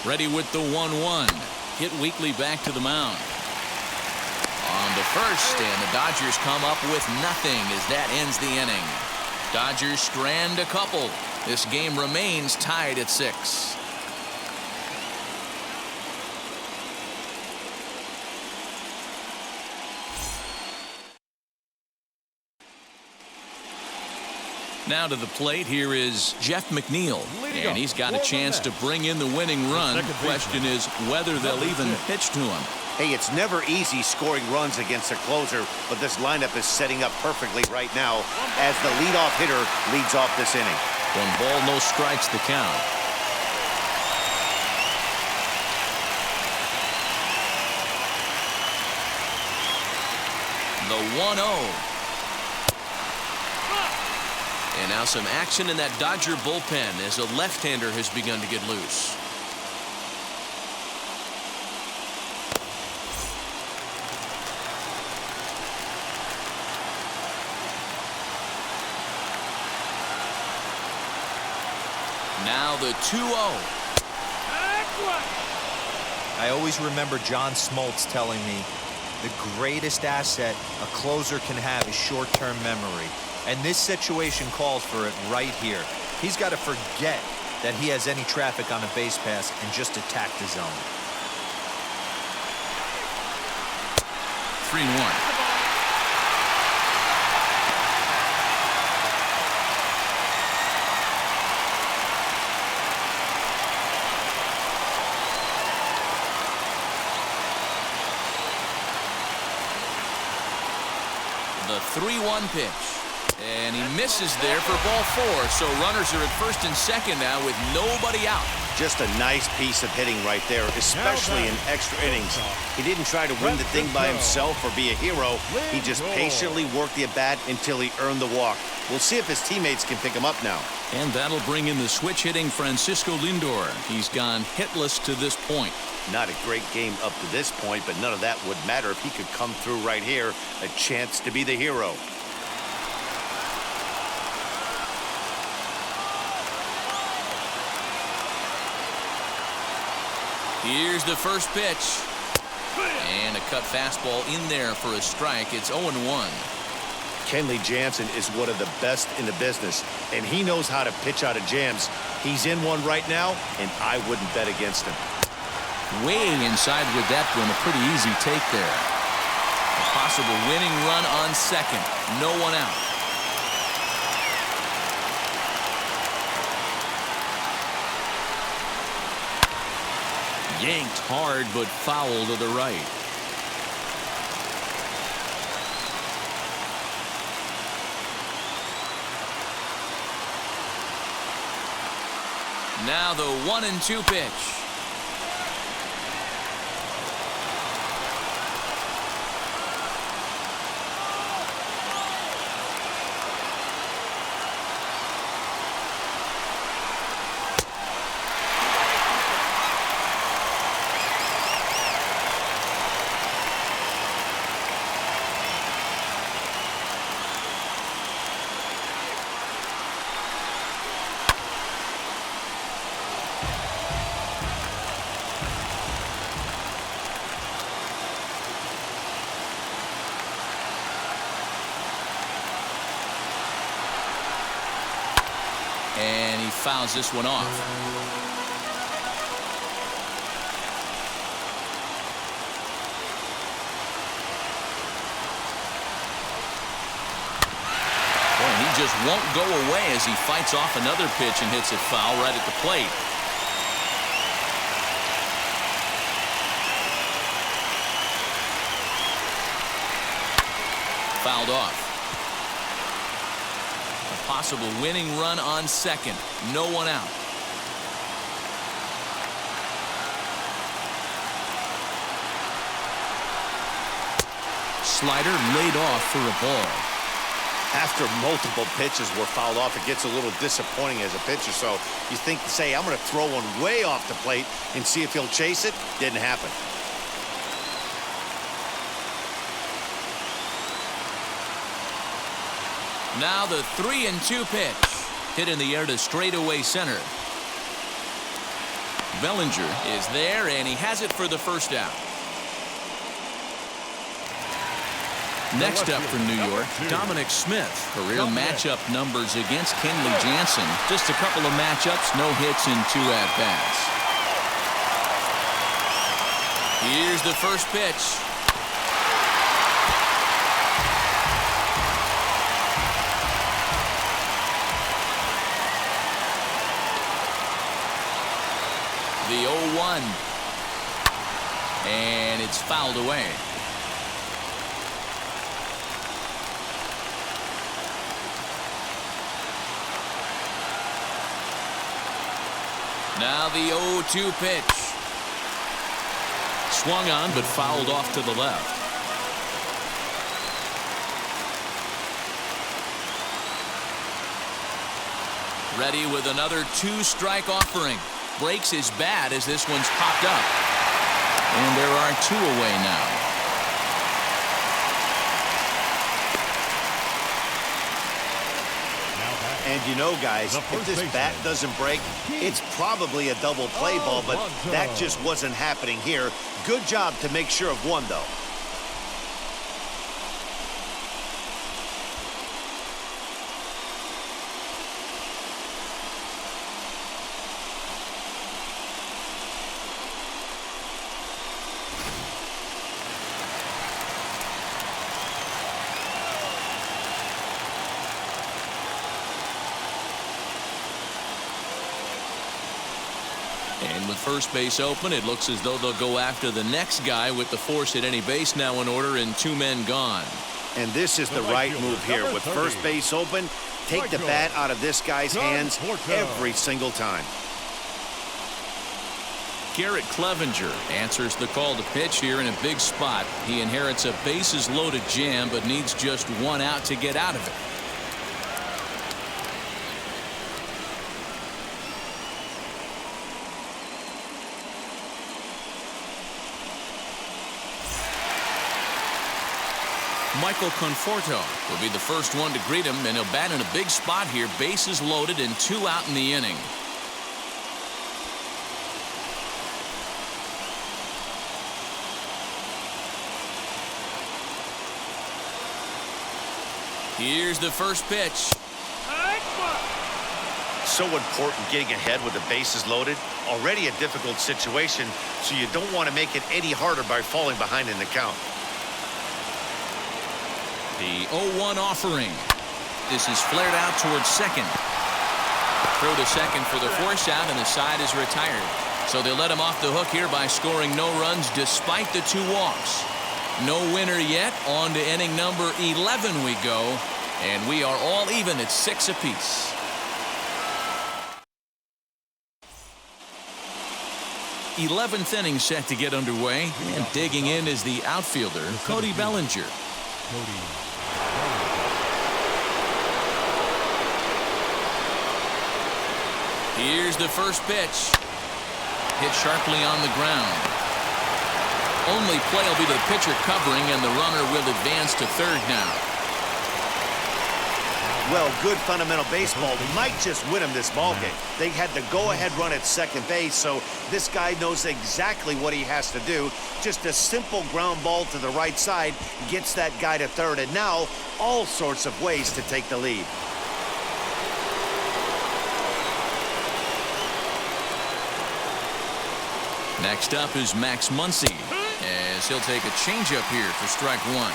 Ready with the 1-1. Hit Weekly back to the mound. On to first, and the Dodgers come up with nothing as that ends the inning. Dodgers strand a couple. This game remains tied at 6. Now to the plate, here is Jeff McNeil, and he's got a chance to bring in the winning run. The question is whether they'll even pitch to him. Hey, it's never easy scoring runs against a closer, but this lineup is setting up perfectly right now as the leadoff hitter leads off this inning. 1 ball, no strikes the count. The 1-0. And now some action in that Dodger bullpen as a left-hander has begun to get loose. Now the 2-0. I always remember John Smoltz telling me the greatest asset a closer can have is short-term memory. And this situation calls for it right here. He's got to forget that he has any traffic on a base pass and just attack the zone. 3-1. The 3-1 pitch. And he misses there for ball 4. So runners are at first and second now with nobody out. Just a nice piece of hitting right there, especially in extra innings. He didn't try to win the thing by himself or be a hero. He just patiently worked the at-bat until he earned the walk. We'll see if his teammates can pick him up now. And that'll bring in the switch-hitting Francisco Lindor. He's gone hitless to this point. Not a great game up to this point, but none of that would matter if he could come through right here. A chance to be the hero. Here's the first pitch. And a cut fastball in there for a strike. It's 0-1. Kenley Jansen is one of the best in the business, and he knows how to pitch out of jams. He's in one right now, and I wouldn't bet against him. Way inside with that one. A pretty easy take there. A possible winning run on second. No one out. Yanked hard, but foul to the right. Now the 1-2 pitch. And he fouls this one off. Boy, and he just won't go away as he fights off another pitch and hits it foul right at the plate. Fouled off. Possible winning run on second. No one out. Slider laid off for a ball. After multiple pitches were fouled off, it gets a little disappointing as a pitcher. So you think, say, I'm going to throw one way off the plate and see if he'll chase it. Didn't happen. Now the 3-2 pitch. Hit in the air to straightaway center. Bellinger is there, and he has it for the first out. Next up for New York, Dominic Smith. Career matchup numbers against Kenley Jansen. Just a couple of matchups, no hits in 2 at-bats. Here's the first pitch. The 0-1. And it's fouled away. Now the 0-2 pitch. Swung on but fouled off to the left. Ready with another 2-strike offering. Breaks his bat as this one's popped up. And there are 2 away now. And you know, guys, if this bat doesn't break, it's probably a double play ball, but that just wasn't happening here. Good job to make sure of one, though. And with first base open, it looks as though they'll go after the next guy with the force at any base now in order and 2 men gone. And this is the right move here. With first base open, take the bat out of this guy's hands every single time. Garrett Clevenger answers the call to pitch here in a big spot. He inherits a bases-loaded jam, but needs just one out to get out of it. Michael Conforto will be the first one to greet him, and he'll bat in a big spot here. Bases loaded and 2 out in the inning. Here's the first pitch. So important getting ahead with the bases loaded. Already a difficult situation, so you don't want to make it any harder by falling behind in the count. The 0-1 offering. This is flared out towards second. Throw to second for the force out, and the side is retired. So they let him off the hook here by scoring no runs despite the 2 walks. No winner yet. On to inning number 11 we go, and we are all even at 6 apiece. '11th inning set to get underway, and digging in is the outfielder Cody Bellinger. Here's the first pitch. Hit sharply on the ground. Only play will be to the pitcher covering, and the runner will advance to third now. Well, good fundamental baseball might just win him this ball game. They had the go-ahead run at second base, so this guy knows exactly what he has to do. Just a simple ground ball to the right side gets that guy to third, and now all sorts of ways to take the lead. Next up is Max Muncy, as he'll take a changeup here for strike 1.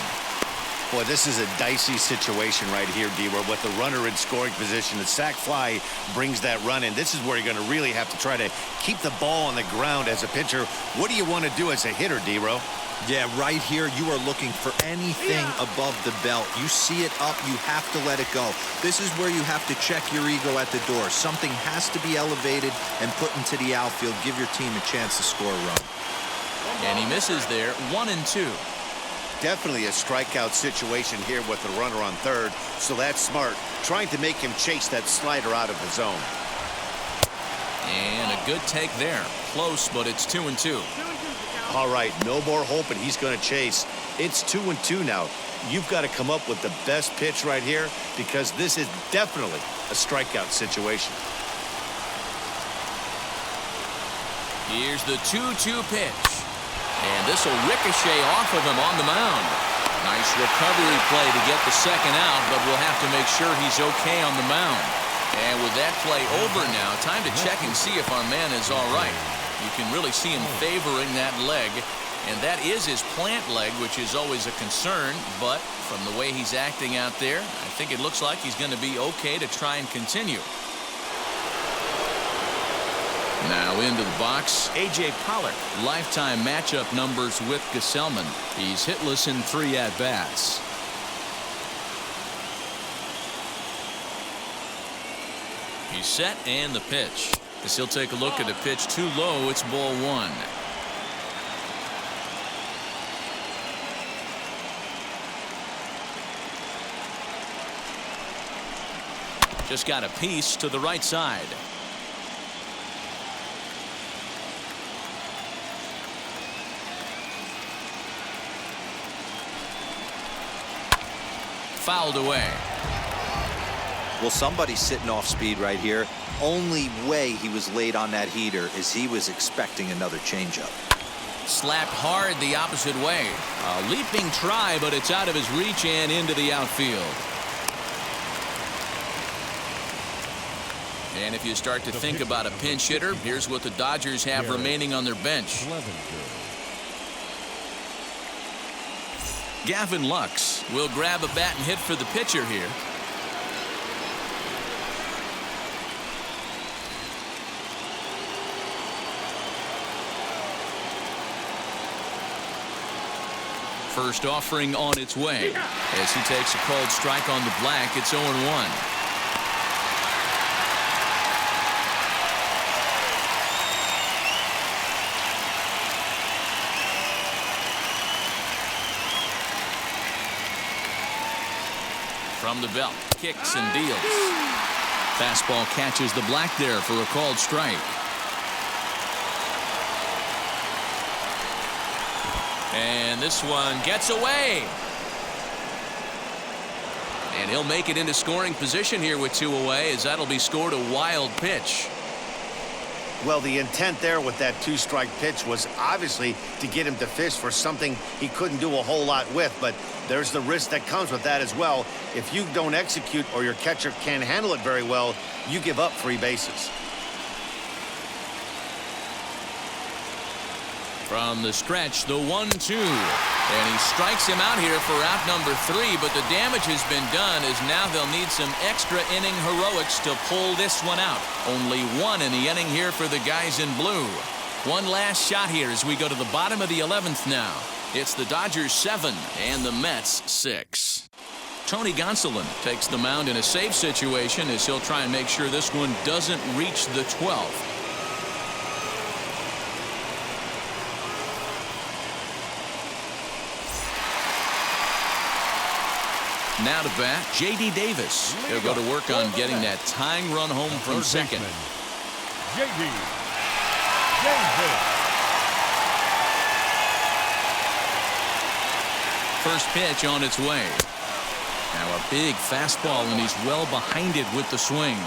Boy, this is a dicey situation right here, D-Roy. With the runner in scoring position, the sac fly brings that run in. This is where you're going to really have to try to keep the ball on the ground as a pitcher. What do you want to do as a hitter, D-Roy? Yeah, right here, you are looking for anything above the belt. You see it up, you have to let it go. This is where you have to check your ego at the door. Something has to be elevated and put into the outfield. Give your team a chance to score a run. And he misses there, 1-2. Definitely a strikeout situation here with the runner on third, so that's smart. Trying to make him chase that slider out of the zone. And a good take there. Close, but it's 2-2. All right, no more hoping he's going to chase. It's 2-2 now. You've got to come up with the best pitch right here, because this is definitely a strikeout situation. Here's the 2-2 pitch. And this will ricochet off of him on the mound. Nice recovery play to get the second out, but we'll have to make sure he's okay on the mound. And with that play over now, time to check and see if our man is all right. You can really see him favoring that leg, and that is his plant leg, which is always a concern, but from the way he's acting out there, I think it looks like he's going to be okay to try and continue. Now into the box, A.J. Pollock. Lifetime matchup numbers with Gesellman. He's hitless in 3 at-bats. He's set, and the pitch. As he'll take a look at a pitch too low, it's ball 1. Just got a piece to the right side. Fouled away. Well, somebody's sitting off speed right here. Only way he was late on that heater is he was expecting another changeup. Slapped hard the opposite way. A leaping try, but it's out of his reach and into the outfield. And if you start to think about a pinch hitter, here's what the Dodgers have remaining on their bench. Gavin Lux will grab a bat and hit for the pitcher here. First offering on its way. As he takes a called strike on the black, it's 0-1. From the belt, kicks and deals. Fastball catches the black there for a called strike. And this one gets away. And he'll make it into scoring position here with 2 away, as that'll be scored a wild pitch. Well, the intent there with that 2-strike pitch was obviously to get him to fish for something he couldn't do a whole lot with, but there's the risk that comes with that as well. If you don't execute or your catcher can't handle it very well, you give up 3 bases. From the stretch, the 1-2. And he strikes him out here for out number 3, but the damage has been done, as now they'll need some extra inning heroics to pull this one out. Only 1 in the inning here for the guys in blue. One last shot here as we go to the bottom of the 11th now. It's the Dodgers 7 and the Mets 6. Tony Gonsolin takes the mound in a save situation, as he'll try and make sure this one doesn't reach the 12th. Now to bat, J.D. Davis. He'll go to work on getting that tying run home from second. J.D. Davis. First pitch on its way. Now a big fastball, and he's well behind it with the swing.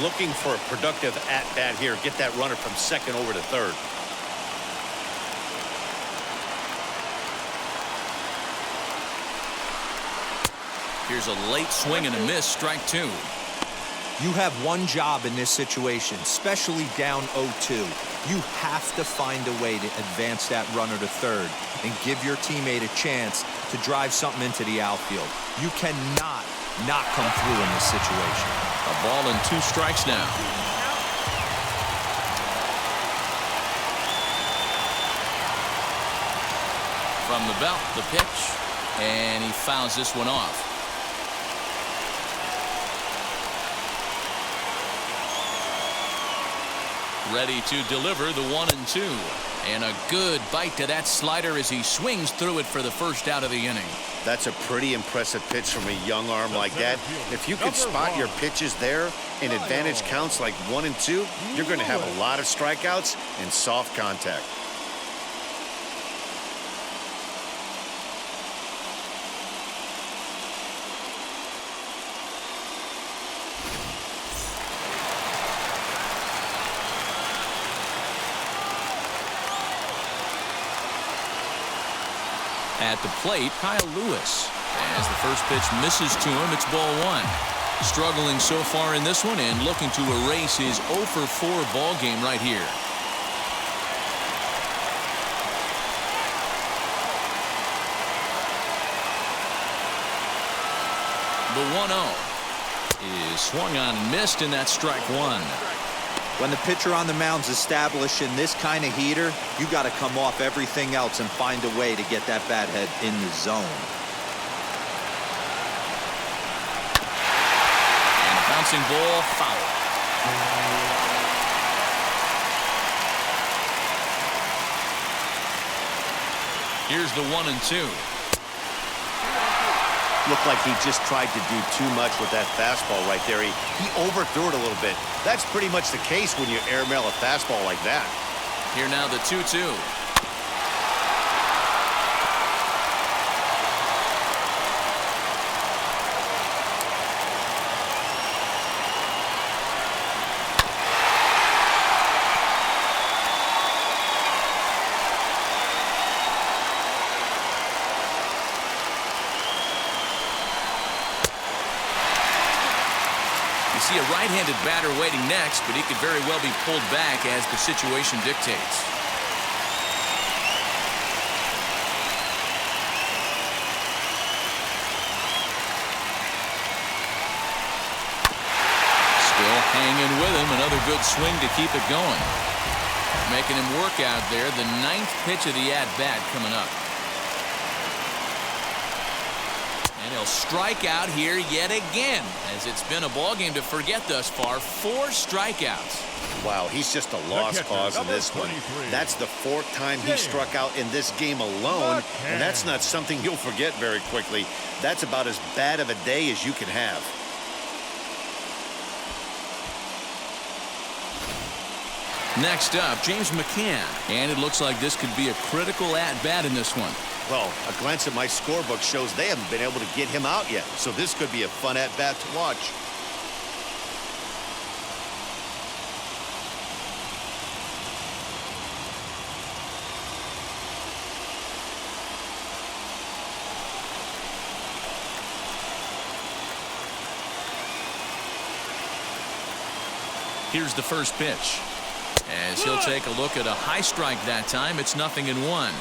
Looking for a productive at-bat here. Get that runner from second over to third. Here's a late swing and a miss, strike 2. You have one job in this situation, especially down 0-2. You have to find a way to advance that runner to third and give your teammate a chance to drive something into the outfield. You cannot not come through in this situation. A ball and 2 strikes now. From the belt, the pitch, and he fouls this one off. Ready to deliver the 1-2. And a good bite to that slider as he swings through it for the first out of the inning. That's a pretty impressive pitch from a young arm like that. If you could spot your pitches there in advantage counts like 1 and 2, you're going to have a lot of strikeouts and soft contact. At the plate, Kyle Lewis. As the first pitch misses to him, it's ball 1. Struggling so far in this one and looking to erase his 0-for-4 ball game right here. The 1-0 is swung on and missed, and that's strike 1. When the pitcher on the mound's establishing this kind of heater, you got to come off everything else and find a way to get that bat head in the zone. And a bouncing ball foul. Here's the 1-2. Looked like he just tried to do too much with that fastball right there. He overthrew it a little bit. That's pretty much the case when you airmail a fastball like that. Here now the 2-2. See a right-handed batter waiting next, but he could very well be pulled back as the situation dictates. Still hanging with him. Another good swing to keep it going. Making him work out there. The 9th pitch of the at-bat coming up. he'll strike out here yet again, as it's been a ball game to forget thus far. 4 strikeouts. Wow, he's just a lost cause in this one. That's the 4th time he struck out in this game alone, and that's not something you'll forget very quickly. That's about as bad of a day as you can have. Next up, James McCann. And it looks like this could be a critical at-bat in this one. Well, a glance at my scorebook shows they haven't been able to get him out yet, so this could be a fun at-bat to watch. Here's the first pitch. As he'll take a look at a high strike that time, it's 0-1.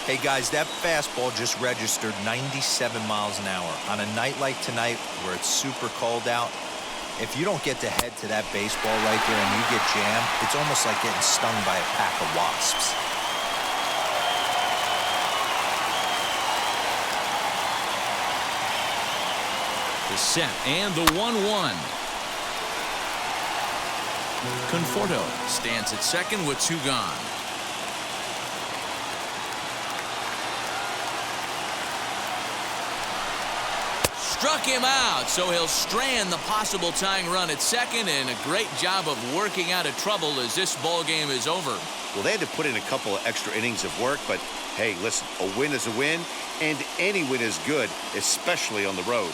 Hey guys, that fastball just registered 97 miles an hour. On a night like tonight where it's super cold out, if you don't get to head to that baseball right there and you get jammed, it's almost like getting stung by a pack of wasps. The set and the 1-1. Conforto stands at second with 2 gone. Struck him out, so he'll strand the possible tying run at second, and a great job of working out of trouble as this ball game is over. Well, they had to put in a couple of extra innings of work, but hey, listen, a win is a win, and any win is good, especially on the road.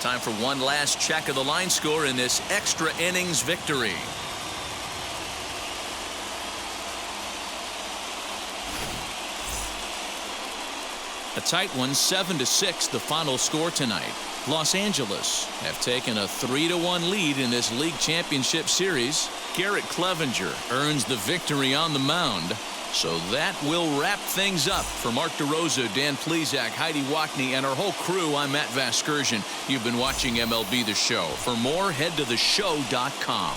Time for one last check of the line score in this extra innings victory. A tight one, 7-6, the final score tonight. Los Angeles have taken a 3-1 lead in this league championship series. Garrett Clevenger earns the victory on the mound. So that will wrap things up. For Mark DeRosa, Dan Plesac, Heidi Wackney, and our whole crew, I'm Matt Vasgersian. You've been watching MLB The Show. For more, head to theshow.com.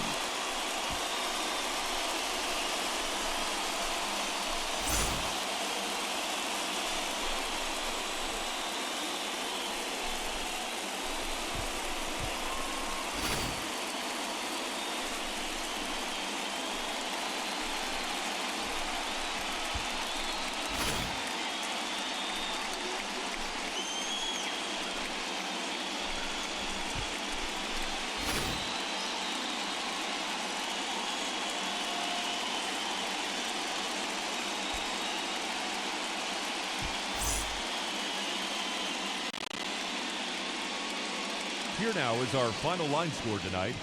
Here now is our final line score tonight.